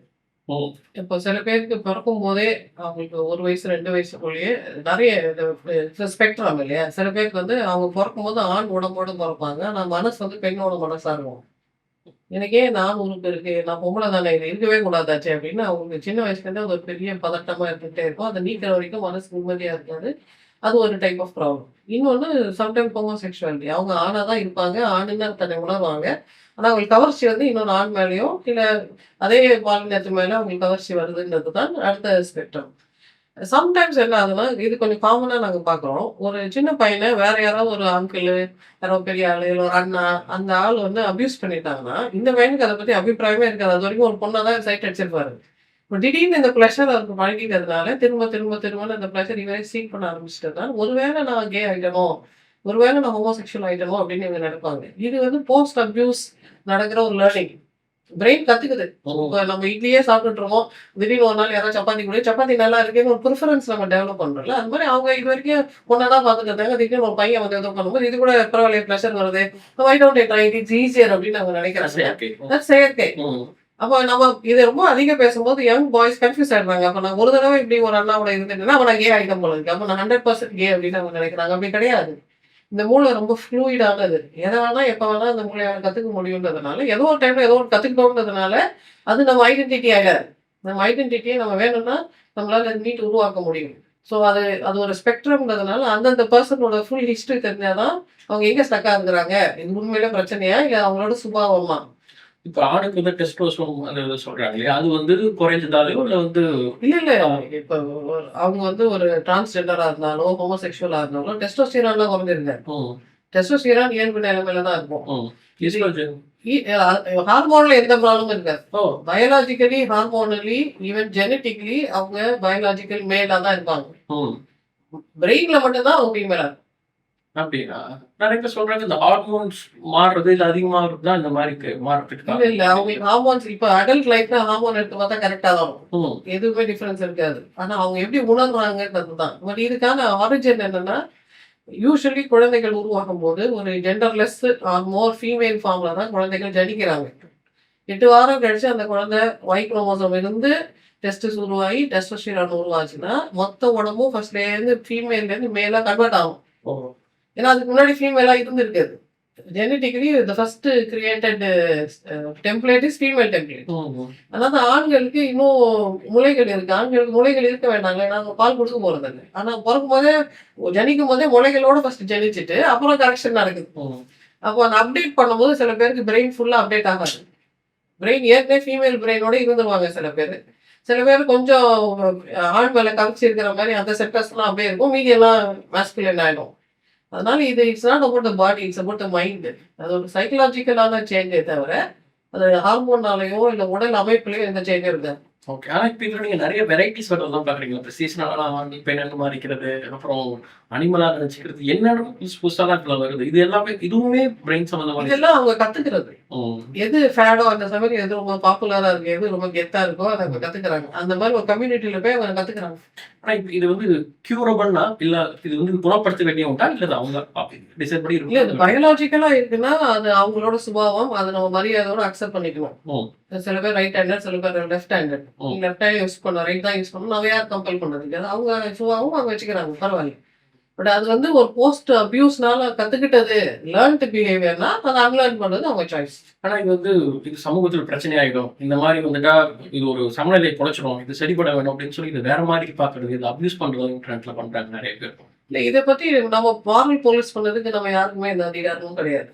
ம். இப்போ சில பேருக்கு பிறக்கும் போதே அவங்களுக்கு 1 வயசு 2 வயசுக்குள்ளேயே நிறைய ஸ்பெக்ட்ரம் இல்லையா? சில பேருக்கு வந்து அவங்க பிறக்கும்போது ஆண் உடம்போட பிறப்பாங்க. ஆனா மனசு வந்து பெண்ணோட மனசா இருக்கும். எனக்கே நான் உறுப்பு இருக்கு, நான் பொம்பளை தானே, இது இருக்கவே கூடாதாச்சே அப்படின்னு அவங்களுக்கு சின்ன வயசுலேருந்தே அது ஒரு பெரிய பதட்டமா இருந்துகிட்டே இருக்கும். அதை நீக்கிற வரைக்கும் மனசு நிம்மதியா இருக்காது. அது ஒரு டைப் ஆஃப் ப்ராப்ளம். இன்னொன்னு சம்டைம் ஹோமோசெக்சுவாலிட்டி. அவங்க ஆணா தான் இருப்பாங்க. ஆணுன்னு தன்னை உணர்வாங்க. ஆனா அவங்களுக்கு கவர்ச்சி வந்து இன்னொரு ஆண் மேலயோ, இல்ல அதே பாலினத்து மேல அவங்களுக்கு கவர்ச்சி வருதுன்றது தான் அடுத்த ஸ்பெக்ட்ரம். சம்டைம்ஸ் என்ன ஆகுதுன்னா, இது கொஞ்சம் காமனா நாங்க பார்க்குறோம். ஒரு சின்ன பையன வேற யாராவது ஒரு அங்கிளு, யாரோ பெரிய ஆளு, இல்ல ஒரு அண்ணா, அந்த ஆள் வந்து அப்யூஸ் பண்ணிட்டாங்கன்னா, இந்த பையனுக்கு அத பத்தி அபிப்பிராயமே இருக்காது. அதுவரைக்கும் ஒரு பொண்ண தான் சைட் அடிச்சிருப்பாரு. இப்ப திடீர்னு இந்த ப்ளஷர் அவருக்கு பழகிட்டதுனால, திரும்ப திரும்ப திரும்பன்னு அந்த ப்ளஷர் இவரே சீக் பண்ண ஆரம்பிச்சுட்டதுனால, ஒருவேளை நான் கே ஆயிட்டனோ, ஒருவேளை நான் ஹோமோசெக்சுவல் ஆயிட்டனோ அப்படின்னு இவங்க நெனைப்பாங்க. இது வந்து போஸ்ட் அப்யூஸ் நடக்கிற ஒரு லேர்னிங். பிரெயின் கத்துக்குது. இப்ப நம்ம இட்லியே சாப்பிட்டுட்டு இருக்கோம். திடீர்னு ஒரு நாள் யாராவது சப்பாத்தி குடு, சப்பாத்தி நல்லா இருக்கேன்னு ஒரு பிரிஃபரன்ஸ் நம்ம டெவலப் பண்றோம்ல. அது மாதிரி அவங்க இதுவரைக்கும் பொண்ண தான் பார்த்துட்டு இருந்தாங்க. திடீர்னு ஒரு பையன் வந்து ஏதோ பண்ணும்போது, இது கூட பரவாயில்லையே ப்ளஷர் வருது. Why don't I try it? It's easier அப்படின்னு அவங்க நினைக்கிறாங்க. செயற்கை. அது செயற்கை. ம். அப்ப நம்ம இத ரொம்ப அதிகம் பேசும்போது யங் பாய்ஸ் கன்ஃப்யூஸ் ஆயிடுறாங்க. அப்ப நான் ஒரு தடவை இப்படி ஒரு அண்ணாவோட இருந்துட்டேன்னா, அப்ப நான் கே ஆயிட்டேன் போல இருக்கு. அப்ப நான் 100% கே அப்படின்னு அவங்க நினைக்கிறாங்க. அப்படி கிடையாது. இந்த மூளை ரொம்ப ஃப்ளூயிடானது. எத வேணா, எப்ப வேணா அந்த மூளையால கத்துக்க முடியுன்றதுனால, ஏதோ ஒரு டைம்ல ஏதோ ஒண்ணு கத்துக்கிட்டோம்ன்றதுனால, அது நம்ம ஐடென்டிட்டி ஆகாது. நம்ம ஐடென்டிட்டிய நம்ம வேணும்னா, நம்மளால மீட்டு உருவாக்க முடியும். ஸோ அது அது ஒரு ஸ்பெக்ட்ரம்ன்றதுனால, அந்தந்த பெர்சனோட ஃபுல் ஹிஸ்டரி தெரிஞ்சா தான், அவங்க எங்க ஸ்டக்கா இருக்கிறாங்க? இது உண்மையிலே பிரச்சனையா? இல்ல அவங்களோட சுபாவமா? இப்ப ஆணுக்கு வந்து டெஸ்டோஸ்டெரோன் அந்த இது சொல்றாங்க இல்லையா? அது வந்து குறைஞ்சதாலயோ இல்ல வந்து இல்ல. இப்ப அவங்க வந்து ஒரு டிரான்ஸ்ஜெண்டரா இருந்தாலோ, ஹோமோசெக்சுவலா இருந்தாலோ டெஸ்டோஸ்டிரான்லாம் குறைஞ்சிருங்க. ம். டெஸ்டோஸ்டிரான் இயல்பு நிலைமையில தான் இருக்கும். ம். ஈஸ்ட்ரோஜன். ஹார்மோன்ல எந்த ப்ராப்ளமும் இருக்காது. ஓ! பயாலாஜிக்கலி, ஹார்மோனலி, ஈவன் ஜெனடிக்கலி அவங்க பயாலாஜிக்கல் மேலா தான் இருப்பாங்க. ம். பிரெயின்ல மட்டும் தான் அவங்க ஃபீமேலா இருக்கும். அப்படியா? நிறைய பேர் சொல்றாங்க இந்த ஹார்மோன்ஸ் மாறுறது இல்ல அதிகமாகுறது தான் இந்த மாதிரி மாறுறதுக்கு இல்ல காரணம். அவங்களுக்கு ஹார்மோன்ஸ் இப்ப அடல்ட் லைஃப்ல ஹார்மோன் எடுத்து பார்த்தா கரெக்டா தான் இருக்கும். ம். எதுவுமே டிஃபரன்ஸ் இருக்காது. ஆனா அவங்க எப்படி உணர்றாங்கன்றது தான். பட் இதுக்கான ஆரிஜின் என்னன்னா, யூசுவலி குழந்தைகள் உருவாகும் போது ஒரு ஜெண்டர்லெஸ் ஆர் மோர் ஃபீமேல் ஃபார்ம்ல தான் குழந்தைகள் ஜனிக்கிறாங்க. 8 வாரம் கழிச்சு அந்த குழந்தை Y குரோமோசோம் இருந்து டெஸ்டிஸ் உருவாகி டெஸ்டோஸ்டிரான் உருவாச்சுன்னா, மொத்த உடம்பும் ஃபர்ஸ்ட்லேருந்து ஃபீமேல்லேருந்து மேலா கன்வெர்ட் ஆகும். ஓ! ஏன்னா அதுக்கு முன்னாடி ஃபீமேலா இருந்திருக்காது. Genetically the first created template is female template. ம். அதாவது ஆண்களுக்கு இன்னும் முலைகள் இருக்கு. ஆண்களுக்கு முலைகள் இருக்க வேண்டாங்க. ஏன்னா அவங்க பால் கொடுக்க போறதில்ல. ஆனா பிறக்கும் போதே ஜனிக்கும் போதே முலைகளோட ஃபர்ஸ்ட் ஜனிச்சுட்டு அப்புறம் கரெக்ஷன் நடக்குது. ம். அப்போ அந்த அப்டேட் பண்ணும்போது சில பேருக்கு பிரெயின் ஃபுல்லா அப்டேட் ஆகாது. பிரெயின் ஏற்கனவே ஃபீமேல் பிரெயினோட இருந்துருவாங்க சில பேரு. சில பேர் கொஞ்சம் ஆண் மேல கவிச்சு இருக்கிற மாதிரி அந்த செக்டர்ஸ்லாம் அப்படியே இருக்கும். மீதி எல்லாம் மாஸ்குலின் ஆயிடும். அதனால இது it's not about the body, it's about the mind. அது ஒரு சைக்கலாஜிக்கலான சேஞ்சே தவிர, அது ஹார்மோனாலயோ இல்ல உடல் அமைப்புலயோ எந்த சேஞ்சும் இருக்காது. ஓகே. ஆனா இப்ப இதுல நீங்க நெறைய வெரைட்டீஸ் வர்றதெல்லாம் பார்க்குறீங்களா? இப்ப சீசனலா ஆண், பெண்ணா மாறிக்கிறது, அப்புறம் அனிமலா நெனச்சுக்கிறது, என்னென்னமோ புதுசு புதுசாலாம் இப்பலாம் வருது. இது எல்லாமே இதுவுமே பிரெயின் சம்மந்தமான இதெல்லாம் அவங்க கத்துக்கிறது. ம். எது ஃபேடோ அந்த சமயம் எது ரொம்ப பாப்புலரா இருக்கு, எது ரொம்ப கெத்தா இருக்கோ அத அவங்க கத்துக்கிறாங்க. அந்த மாரி ஒரு கம்யூனிட்டில போய் அவங்க கத்துக்கிறாங்க. ஆனா இப்ப இது வந்து கியூரபிள்னா, இல்ல இது வந்து குணப்படுத்த வேண்டிய ஒன்றா? இல்ல அது அவங்க டிசைட் படி இல்ல இது இருக்கும். பயாலஜிக்கலா இருக்குன்னா, அது அவங்களோட சுபாவம். அத நம்ம மரியாதையோட அக்செப்ட் பண்ணிக்கணும். ம். சில பேர் ரைட் ஹேண்டட், சில பேர் லெஃப்ட் ஹேண்டட். ம். நீ லெஃப்ட் ஹேண்ட் யூஸ் பண்ணணும், ரைட் தான் யூஸ் பண்ணணும். நம்ம யார் கம்பல் பண்றதுக்கு? அது அவங்க சுபாவம் அவங்க வச்சுக்கிறாங்க. பரவாயில்ல. பட் அது வந்து ஒரு போஸ்ட் அபியூஸ்னால கத்துக்கிட்டது லேர்ன்ட் பிஹேவியர்னா, அத அன்லேர்ன் பண்றது அவங்க சாய்ஸ். ஆனா இது வந்து இது சமூகத்துல பிரச்சனை ஆயிடும். இந்த மாரி வந்துட்டா இது ஒரு சமநிலையை குலைச்சிரும். இது சரிப்பட வேணும் அப்படின்னு சொல்லி இது வேற மாரி பார்க்கறது, இத அப்யூஸ் பண்றது இன்டர்நெட்ல பண்றாங்க நெறைய பேர். இல்ல இத பத்தி நம்ம மாரல் போலீஸ் பண்ணதுக்கு நம்ம யாருக்குமே எந்த அதிகாரமும் கிடையாது.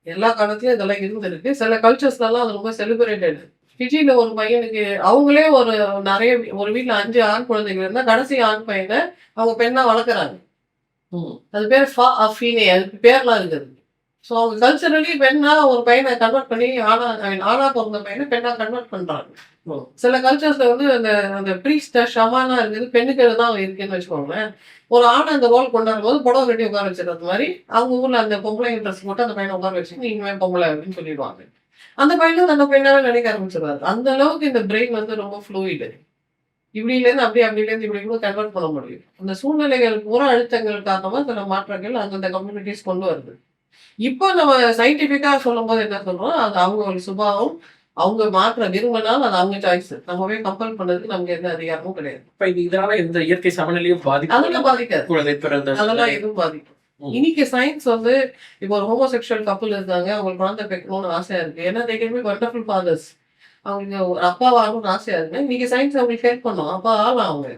எல்லா காலத்துலயும் இதெல்லாம் இருந்திருக்கு. சில கல்ச்சர்ஸ்லலாம் அது ரொம்ப செலிப்ரேட்டட். ஃபிஜில ஒரு பையனுக்கு அவங்களே ஒரு நெறைய ஒரு வீட்ல 5 ஆண் குழந்தைகள் இருந்தா, கடைசி ஆண் பையன அவங்க பெண்ணா வளர்க்குறாங்க. ம். அது பேரு ஃபீனே அதுக்கு பேர்லாம் இருக்குது. ஸோ அவங்க கல்ச்சரலி பெண்ணா ஒரு பையன கன்வெர்ட் பண்ணி ஆணா பொறந்த பையன பெண்ணா கன்வெர்ட் பண்றாங்க. ம். சில கல்ச்சர்ஸ்ல வந்து அந்த அந்த ப்ரீஸ்ட் ஷமானா இருக்குது. பெண்ணுக்கு தான் இருக்குன்னு வச்சுக்கோங்களேன். ஒரு ஆண அந்த ரோல் கொண்டாடும்போது புடவ கட்டி உட்கார வச்சுறது மாரி, அவங்க ஊர்ல அந்த பொம்பளைங்க ட்ரெஸ் போட்டு அந்த பையன உட்கார வச்சு, நீ இனிமே பொம்பள அப்படின்னு சொல்லிடுவாங்க. அந்த பையனும் தன்னை பெண்ணாவே நினைக்க ஆரம்பிச்சுருவாரு. அந்த அளவுக்கு இந்த பிரெயின் வந்து ரொம்ப ஃப்ளூயிடு. இப்படிலேருந்து அப்படி, அப்படிலேருந்து இப்படி கூட கன்வெர்ட் பண்ண முடியும். அந்த சூழ்நிலைகள், புற அழுத்தங்கள் காரணமா சில மாற்றங்கள் அந்தந்த கம்யூனிட்டீஸ் கொண்டு வருது. இப்போ நம்ம சயின்டிஃபிக்கா சொல்லும்போது என்ன சொல்றோம், அது அவங்க ஒரு சுபாவம். அவங்க மாற்ற விரும்பினால் அது அவங்க சாய்ஸ். நம்ம போய் கம்பல் பண்றதுக்கு நமக்கு எந்த அதிகாரமும் கிடையாது. இப்ப இது இதனால எந்த இயற்கை சமநிலையும் அதெல்லாம் பாதிக்காது. குழந்தை பிறந்த அதெல்லாம் எதுவும் பாதிக்கும். ம். இன்னைக்கு சயின்ஸ் வந்து இப்போ ஒரு ஹோமோசெக்சுவல் கப்புள் இருக்காங்க. அவங்களுக்கு குழந்தை பெக்கணும்னு ஆசையா இருக்கு. ஏன்னா they can be wonderful fathers. அவங்களுக்கு ஒரு அப்பாவா ஆகணும்னு ஆசையா இருக்கு. இன்னைக்கு சயின்ஸ் அவங்களுக்கு ஹெல்ப் பண்ணும். அப்பா ஆகலாம் அவங்க.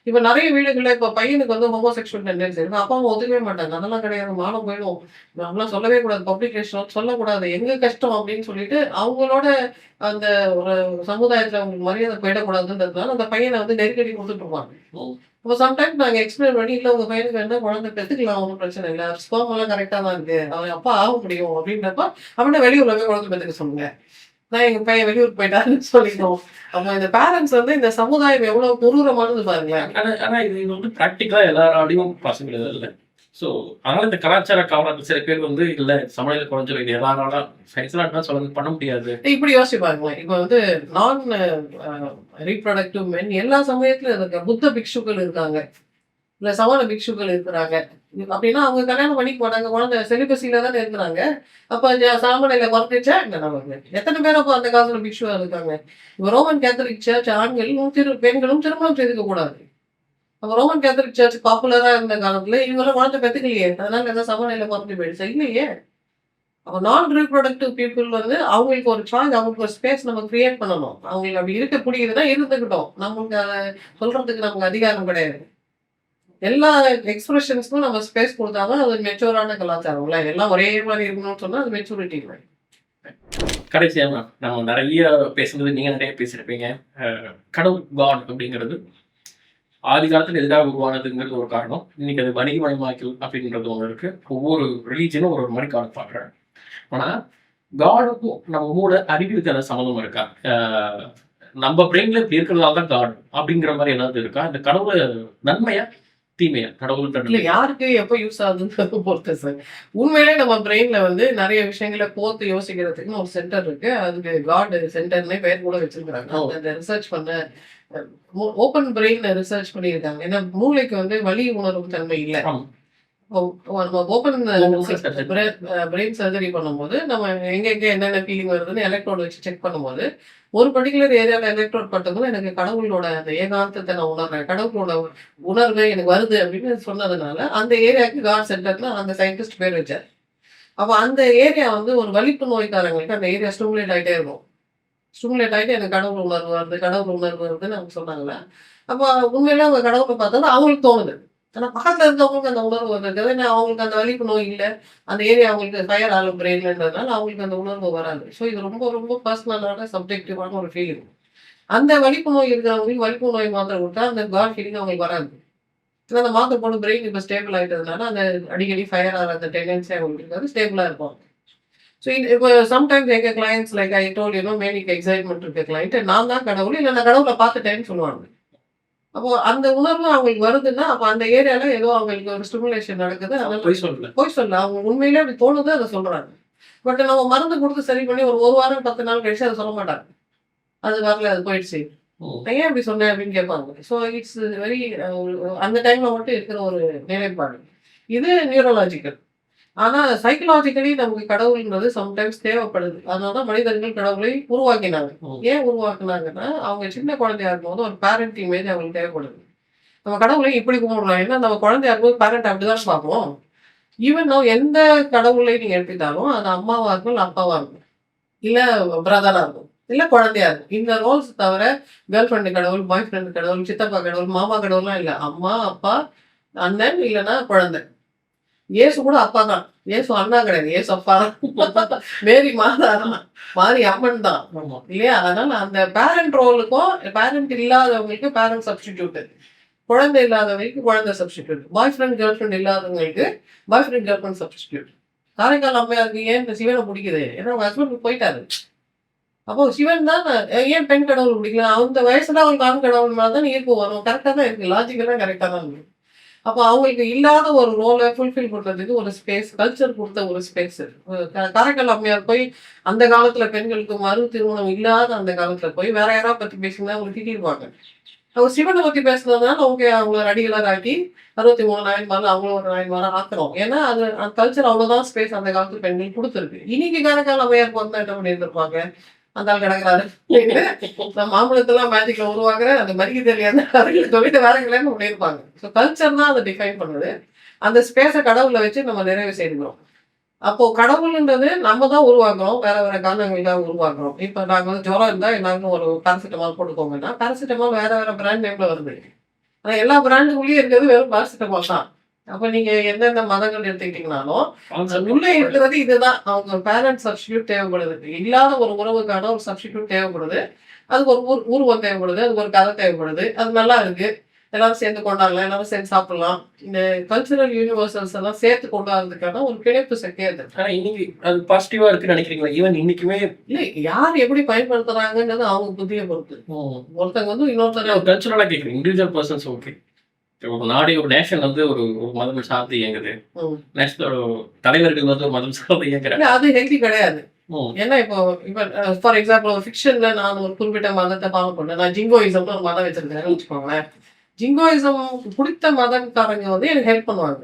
இப்ப நெறைய வீடுகள்ல இப்ப பையனுக்கு வந்து ஹோமோசெக்சுவல் டெண்டன்சி இருக்கு. அப்பா, அம்மா ஒத்துக்கவே மாட்டாங்க. அதெல்லாம் கிடையாது. மானம் போயிடும். நம்மலாம் சொல்லவே கூடாது. பப்ளிகேஷன் சொல்லக்கூடாது. எங்க கஷ்டம் அப்படின்னு சொல்லிட்டு, அவங்களோட அந்த ஒரு சமுதாயத்துல அவங்களுக்கு மரியாதை போயிடக்கூடாதுன்றதுனால, அந்த பையன வந்து நெருக்கடி குடுத்துட்டு இருப்பாங்க. ம். அப்ப சம்டைம்ஸ் நாங்க எக்ஸ்பிளைன் பண்ணி, இல்ல உங்க பையனுக்கு வேணா குழந்தை பெத்துக்கலாம். ஒண்ணும் பிரச்சனை இல்ல. ஸ்பெர்ம் எல்லாம் கரெக்ட்டா தான் இருக்கு. அவன் அப்பா ஆக முடியும் அப்படின்றப்ப, அவன வெளியூர்ல போய் குழந்தை பெத்துக்க சொல்லுங்க. நான் எங்க பையன் வெளியூருக்கு போயிட்டாருன்னு சொல்லிடுவோம். அப்ப இந்த பேரண்ட்ஸ் வந்து இந்த சமுதாயம் எவ்வளவு கொடூரமானது பாருங்களேன். ஆனா இது வந்து பிராக்டிகலா எல்லாராலையும் பாசிபிள் இல்ல. சோ அதனால இந்த கலாச்சார கவர்னர்கள் சில பேர் வந்து இல்ல சமநிலை குறைஞ்சிரும். இது எல்லாராலும் சயின்ஸ்லாம் அட்வான்ஸ் வளர்ந்து பண்ண முடியாது. இப்படி யோசிச்சு பாருங்களேன். இப்ப வந்து நான் ரீப்ரொடக்டிவ் மென் எல்லா சமயத்திலும் இருக்க புத்த பிக்ஷுக்கள் இருக்காங்க. இல்ல சமண பிக்ஷுக்கள் இருக்கிறாங்க. அப்படின்னா அவங்க கல்யாணம் பண்ணிக்க மாட்டாங்க. குழந்தை செலிபஸில தானே இருக்கிறாங்க. அப்ப சாமநிலை குறைஞ்சிச்சா என்ன நமக்கு? எத்தனை பேர் அப்ப அந்த காலத்துல பிக்ஷுவா இருக்காங்க? இப்ப ரோமன் கேத்தலிக் சர்ச் ஆண்களும் பெண்களும் திருமணம் செய்துக்க கூடாது. அப்ப ரோமன் கேத்தலிக் சர்ச் பாப்புலரா இருந்த காலத்துல இவங்கெல்லாம் குழந்தை பெத்துக்கலையே. அதனால எதாவது சமநிலை குறைஞ்சு போயிடுச்சா? இல்லையே. அப்ப நான் ரீப்ரொடக்டிவ் பீப்புள் வந்து அவங்களுக்கு ஒரு சாய்ஸ், அவங்களுக்கு ஒரு ஸ்பேஸ் நம்ம கிரியேட் பண்ணணும். அவங்களுக்கு அப்படி இருக்க புடிக்குதுன்னா இருந்துக்கிட்டோம். நமக்கு அத சொல்றதுக்கு நமக்கு அதிகாரம் கிடையாது. எல்லா எக்ஸ்பிரஷன்ஸ்க்கும் நம்ம ஸ்பேஸ் குடுத்தா தான் அது மெச்சூரான கலாச்சாரம்ல. எல்லாம் ஒரே மாரி இருக்கணும்னு சொன்னா அது மெச்சூரிட்டி இல்ல. கடைசியா நம்ம நெறைய பேசுனது நீங்க நெறைய பேசியிருப்பீங்க. கடவுள் காட் அப்படிங்கிறது ஆதி காலத்துல எதுக்காக உருவானதுங்கிறது ஒரு காரணம். இன்னைக்கு அது வணிகமயமாக்கல் அப்படின்றது ஒண்ணு இருக்கு. ஒவ்வொரு ரிலீஜனும் ஒரு மாரி காட் பார்க்குறாங்க. ஆனா காடுக்கும் நம்ம மூளை அறிவியலுக்கு எதாவது சம்மந்தம் இருக்கா? நம்ம பிரெயின்ல இப்படி இருக்கிறதால தான் காட் அப்படிங்கிற மாரி ஏதாவது இருக்கா? இந்த கடவுள் நன்மையா? தீமையா? கடவுள்ன்ற இல்ல யாருக்கு எப்ப யூஸ் ஆகுதுன்றத பொறுத்து சார். உண்மையிலேயே நம்ம பிரெயின்ல வந்து நெறைய விஷயங்கள கோர்த்து யோசிக்கிறதுக்குன்னு ஒரு சென்டர் இருக்கு. அதுக்கு காட் சென்டர்னே பெயர் கூட வச்சிருக்காங்க. ஓ! அந்த ரிசர்ச் பண்ண ஓப்பன் பிரெயின் ரிசர்ச் பண்ணியிருக்காங்க. ஏன்னா மூளைக்கு வந்து வலி உணரும் தன்மை இல்ல. ஆமா. நம்ம ஓப்பன் சர்ஜரி. பிரெயின் சர்ஜரி பண்ணும்போது, நம்ம எங்க என்னென்ன ஃபீலிங் வருதுன்னு எலக்ட்ரோட் வச்சு செக் பண்ணும்போது, ஒரு பர்ட்டிகுலர் ஏரியால எலக்ட்ரோட் பட்டதும் எனக்கு கடவுளோட அந்த ஏகாந்தத்த நான் உணர்றேன். கடவுளோட உணர்வு எனக்கு வருது அப்படின்னு சொன்னதுனால, அந்த ஏரியாவுக்கு காட் சென்டர்ன்னு அந்த சயின்டிஸ்ட் பேர் வச்சாரு. அப்ப அந்த ஏரியா வந்து ஒரு வலிப்பு நோய்க்காரங்களுக்கு அந்த ஏரியா ஸ்டிமுலேட் ஆயிட்டே இருக்கும். ஸ்டிமுலேட் ஆயிட்டு எனக்கு கடவுள் உணர்வு வருது, கடவுள் உணர்வு வருதுன்னு அவங்க சொன்னாங்கல்ல. அப்ப உண்மையிலே அவங்க கடவுள பார்த்தா அவங்களுக்கு தோணுது. ஆனா பக்கத்துல இருக்கவங்களுக்கு அந்த உணர்வு வந்திருக்காது. ஏன்னா அவங்களுக்கு அந்த வலிப்பு நோய் இல்ல. அந்த ஏரியா அவங்களுக்கு ஃபயர் ஆகும் பிரெயின்லன்றதுனால அவங்களுக்கு அந்த உணர்வு வராது. ஸோ இது ரொம்ப ரொம்ப பர்சனலான சப்ஜெக்டிவான ஒரு ஃபீலிங். அந்த வலிப்பு நோய் இருக்கிறவங்களுக்கு வலிப்பு நோய் மாத்திரை குடுத்தா அந்த காட் ஃபீலிங் அவங்களுக்கு வராது. ஏன்னா அந்த மாத்திரை போட்டு பிரெயின் இப்ப ஸ்டேபிள் ஆயிட்டதுனால அந்த அடிக்கடி ஃபயர் ஆகுற அந்த டெண்டன்சி அவங்களுக்கு இருக்காது. ஸ்டேபிளா இருப்பாங்க. ஸோ இப்போ சம்டைம்ஸ் எங்கள் கிளைண்ட்ஸ் லைக் ஐ டோல் மேனிக்கு எக்ஸைட்மெண்ட் இருக்க கிளைண்ட் நான் தான் கடவுள் இல்லை நான் கடவுளை பார்த்துட்டேன்னு சொல்லுவாங்க. அப்போ அந்த உணர்வு அவங்களுக்கு வருதுன்னா அப்போ அந்த ஏரியால ஏதோ அவங்களுக்கு ஒரு ஸ்டிமுலேஷன் நடக்குது. அதனால போய் சொல்ல அவங்க உண்மையிலே அப்படி தோணுது அதை சொல்றாங்க. பட் நம்ம மருந்து கொடுத்து சரி பண்ணி ஒரு வாரம் 10 நாள் கழிச்சு அதை சொல்ல மாட்டாங்க. அது வரல, அது போயிடுச்சு, நான் ஏன் அப்படி சொன்னேன் அப்படின்னு கேட்பாங்க. ஸோ இட்ஸ் வெரி அந்த டைம்ல மட்டும் இருக்கிற ஒரு நிலைப்பாடு. இது நியூரலாஜிக்கல். ஆனா சைக்கலாஜிக்கலி நமக்கு கடவுள்ன்றது சம்டைம்ஸ் தேவைப்படுது. அதனாலதான் மனிதர்கள் கடவுளை உருவாக்கினாங்க. ஏன் உருவாக்குனாங்கன்னா அவங்க சின்ன குழந்தையா இருக்கும்போது ஒரு பேரண்ட் இமேஜ் அவங்களுக்கு தேவைப்படுது. நம்ம கடவுளை இப்படி கும்பிடுறோம், ஏன்னா நம்ம குழந்தையா இருக்கும்போது பேரண்ட் அப்படிதான் பார்ப்போம். ஈவன் நம்ம எந்த கடவுளை நீங்க எடுத்துக்கிட்டாலும் அது அம்மாவா இருக்கும், இல்ல அப்பாவா இருக்கும், இல்ல பிரதரா இருக்கும், இல்ல குழந்தையா இருக்கும். இந்த ரோல்ஸ் தவிர கேர்ள் ஃப்ரெண்டு கடவுள், பாய் ஃப்ரெண்டு கடவுள், சித்தப்பா கடவுள், மாமா கடவுள்லாம் இல்லை. அம்மா, அப்பா, அண்ணன், இல்லைன்னா குழந்தை. இயேசு கூட அப்பா தான். இயேசு அண்ணா கிடையாது, இயேசு அப்பா தான். மேரி மாதா தான், மாரி அம்மன் தான் இல்லையா? அதனால அந்த பேரண்ட் ரோலுக்கும் பேரண்ட் இல்லாதவங்களுக்கு பேரண்ட் சப்ஸ்டிடியூட், குழந்தை இல்லாதவங்களுக்கு குழந்தை substitute, boyfriend girlfriend இல்லாதவங்களுக்கு boyfriend girlfriend substitute. Karaikal அம்மையாருக்கு ஏன் இந்த சிவனை பிடிக்குது? ஏன்னா அவங்க ஹஸ்பண்ட் போயிட்டாரு. அப்போ சிவன் தான் ஏன் பெண் கடவுள் பிடிக்கல? அந்த வயசுல அவங்களுக்கு ஆண் கடவுள் மேலே தான் ஈர்ப்பு வரும். கரெக்டாக தான் இருக்கு, லாஜிக்கெல்லாம் கரெக்டாக தான் இருக்கு. அப்போ அவங்களுக்கு இல்லாத ஒரு ரோலை ஃபுல்ஃபில் பண்றதுக்கு ஒரு ஸ்பேஸ், கல்ச்சர் கொடுத்த ஒரு ஸ்பேஸ். காரைக்கால் அம்மையார் போய் அந்த காலத்துல பெண்களுக்கு மறு திருமணம் இல்லாத அந்த காலத்துல போய் வேற யாராவது பத்தி பேசினா அவங்க திட்டிருப்பாங்க. அவங்க சிவனை பத்தி பேசுனதுனால ஓகே அவங்கள நடிகளாக ஆக்கி 63 நாயன்மார்கள் அவங்களும் ஒரு நாயன்மாரா ஆக்குறோம். ஏன்னா அது அந்த கல்ச்சர் அவ்வளவுதான் ஸ்பேஸ் அந்த காலத்து பெண்கள் கொடுத்துருக்கு. இன்னைக்கு காரைக்கால் அம்மையார் வந்து என்ன பண்ணியிருந்திருப்பாங்க? அந்த ஆள் கிடக்குறாரு, நான் மாம்பழத்தெல்லாம் மேஜிக்ல உருவாக்குறேன், அந்த மதிக்க தெரியாது சொல்லிட்டு வேற இல்லைன்னு பண்ணியிருப்பாங்க. ஸோ கல்ச்சர் தான் அதை டிஃபைன் பண்ணுது. அந்த ஸ்பேஸை கடவுளை வச்சு நம்ம நிறைவு செய்துக்கிறோம். அப்போ கடவுள்ன்றது நம்ம தான் உருவாக்குறோம், வேற வேற காரணங்களுக்காக உருவாக்குறோம். இப்போ நாங்கள் வந்து ஜுரம் இருந்தா எல்லாருக்கும் ஒரு பேராசிட்டமால் போட்டுக்கோங்கன்னா பேராசிட்டமால் வேற வேற பிராண்ட் நேம்ல வருது. ஆனா எல்லா பிராண்டுக்குள்ளேயும் இருக்கிறது வெறும் பேராசிட்டமால் தான். அப்ப நீங்க எந்தெந்த மதங்கள் எடுத்துக்கிட்டீங்கன்னாலும் உள்ள இருக்கிறது இதுதான். அவங்க பேரண்ட் சப்ஸ்டிடியூட் தேவைப்படுது. இல்லாத ஒரு உறவுக்கான ஒரு சப்ஸ்டிடியூட் தேவைப்படுது. அதுக்கு ஒரு உருவம் தேவைப்படுது, அதுக்கு ஒரு கதை தேவைப்படுது. அது நல்லா இருக்கு, எல்லாரும் சேர்ந்து கொண்டாடலாம், எல்லாரும் சேர்ந்து சாப்பிடலாம். இந்த கல்ச்சுரல் யூனிவர்சல்ஸ் எல்லாம் சேர்த்து கொண்டாடுறதுக்கான ஒரு பிணைப்பு சக்தி அது. ஆனா இன்னைக்கு அது பாசிட்டிவா இருக்குன்னு நினைக்கிறீங்களா? ஈவன் இன்னைக்குமே இல்லை, யார் எப்படி பயன்படுத்துறாங்கன்றது அவங்க புத்தியை பொறுத்து. ஒருத்தங்க வந்து இன்னொருத்தர் கல்ச்சுரலா கேட்குறேன். Individual persons okay. ஒரு நாடு, ஒரு நேஷன் வந்து ஒரு மதம் சார்ந்து இயங்குது. நேஷனலோட தலைவர்கள் வந்து ஒரு மதம் சார்ந்து இயங்குறாங்க. அது ஹெல்தி கிடையாது. ஏன்னா இப்போ ஃபார் எக்ஸாம்பிள் ஒரு ஃபிக்ஷன்ல நான் ஒரு குறிப்பிட்ட மதத்தை ஃபாலோ பண்ணேன். நான் ஜிங்கோயிசம்னு ஒரு மதம் வச்சிருக்கேன்னு வச்சுக்கோங்களேன். ஜிங்கோயிசம் பிடித்த மதம்காரங்க வந்து எனக்கு ஹெல்ப் பண்ணுவாங்க.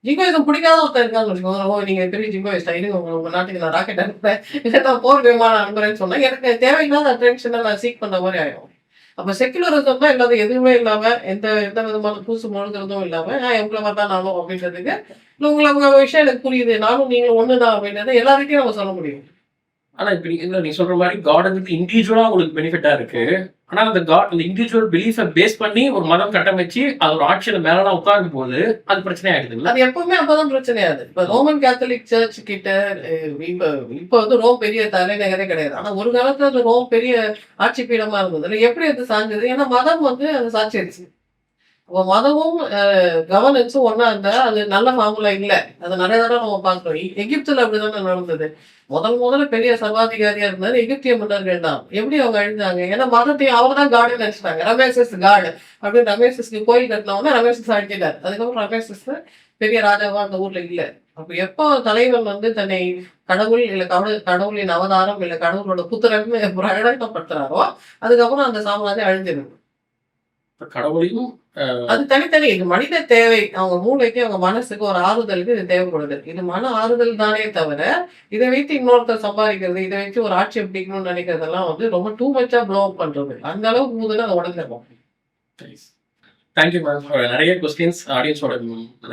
ஜிங்கோயிசம் பிடிக்காத ஒருத்தர் இருக்கான்னு வச்சுக்கோங்க. ஓ நீங்க பெரிய ஜிங்கோயிஸ்டா, இருங்க உங்க நாட்டுக்கு நான் ராக்கெட் அனுப்புறேன், இல்லை நான் போர் விமானம் அனுப்புறேன்னு சொன்னா எனக்கு தேவையில்லாத அட்டென்ஷனை நான் சீக் பண்ண மாதிரி ஆயிடும். அப்ப செக்குலரிசம் தான் இல்லாத எதுவுமே இல்லாம எந்த விதமான பூசு முழுகிறதும் இல்லாம எங்களை பார்த்தா நானும் அப்படின்றதுக்கு உங்க விஷயம் எனக்கு புரியுது, நானும் நீங்களும் ஒண்ணுதான் அப்படின்றத எல்லாருக்கையும் நம்ம சொல்ல முடியும். ஆனா இப்ப நீ சொல்ற மாதிரி காட் வந்து இண்டிவிஜுவலா உங்களுக்கு பெனிஃபிட்டா இருக்கு. ஆனா அந்த காட் அந்த இண்டிவிஜுவல் பிலீஃபை பேஸ் பண்ணி ஒரு மதம் கட்டமைச்சு அது ஒரு ஆட்சியில மேலாம் உட்காரும் போது அது பிரச்சனை ஆயிடுது. அது எப்பவுமே அப்பதான் பிரச்சனையாது. இப்ப ரோமன் கேத்தலிக் சர்ச் கிட்ட இப்ப வந்து ரோம் பெரிய தலைநகரே கிடையாது. ஆனா ஒரு காலத்துல அது ரோம் பெரிய ஆட்சி பீடமா இருந்தது. எப்படி அது சாஞ்சது? ஏன்னா மதம் வந்து அது சாட்சிடுச்சு. அப்போ மதமும் கவர்னன்ஸும் ஒன்னா இருந்தா அது நல்ல ஃபார்முலா இல்லை. அது நிறைய தடவை நம்ம பார்க்கிறோம். எகிப்துல அப்படிதானே நடந்தது. முதல்ல பெரிய சர்வாதிகாரியா இருந்தாரு எகிப்திய மன்னர்கள் தான். எப்படி அவங்க அழிஞ்சாங்க? ஏன்னா மதத்தையும் அவர் தான் காடு நினைச்சிட்டாங்க. ரமேசஸ் காடு அப்படின்னு ரமேசஸ்க்கு கோயில் கட்டினவங்க ரமேசஸ் அழிஞ்சிட்டாரு. அதுக்கப்புறம் ரமேசஸ் பெரிய ராஜாவா அந்த ஊர்ல இல்லை. அப்ப எப்போ தலைவன் வந்து தன்னை கடவுள் இல்ல கடவுளின் அவதாரம் இல்ல கடவுளோட புத்திரன்னு பிரகடனப்படுத்துறாரோ அதுக்கப்புறம் அந்த சாம்ராஜ்யம் அழிஞ்சிருக்கு. கடவுளையும் அது தனித்தனி. இது மனித தேவை. அவங்க மூளைக்கு அவங்க மனசுக்கு ஒரு ஆறுதலுக்கு இது தேவைப்படுது. இது மன ஆறுதல் தானே தவிர இதை வைத்து இன்னொருத்தர் சம்பாதிக்கிறது, இதை வச்சு ஒரு ஆட்சி பிடிக்கணும்னு நினைக்கிறதெல்லாம் வந்து ரொம்ப டூ மச்சா ப்ளோ அப் பண்றது. அந்த அளவுக்கு மூதுன்னு அதை உடஞ்சிருக்கும். Thank you ma'am. நிறைய கொஸ்டின்ஸ் ஆடியன்ஸோட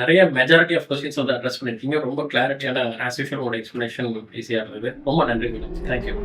நிறைய மெஜாரிட்டி ஆஃப் கொஸ்டின்ஸ் வந்து அட்ரஸ் பண்ணிருக்கீங்க. ரொம்ப கிளாரிட்டியான ஆஸ் யூஷுவல் உங்களோட எக்ஸ்பிளனேஷன் ஈஸியாக இருந்தது. ரொம்ப நன்றி மேடம். தேங்க்யூ.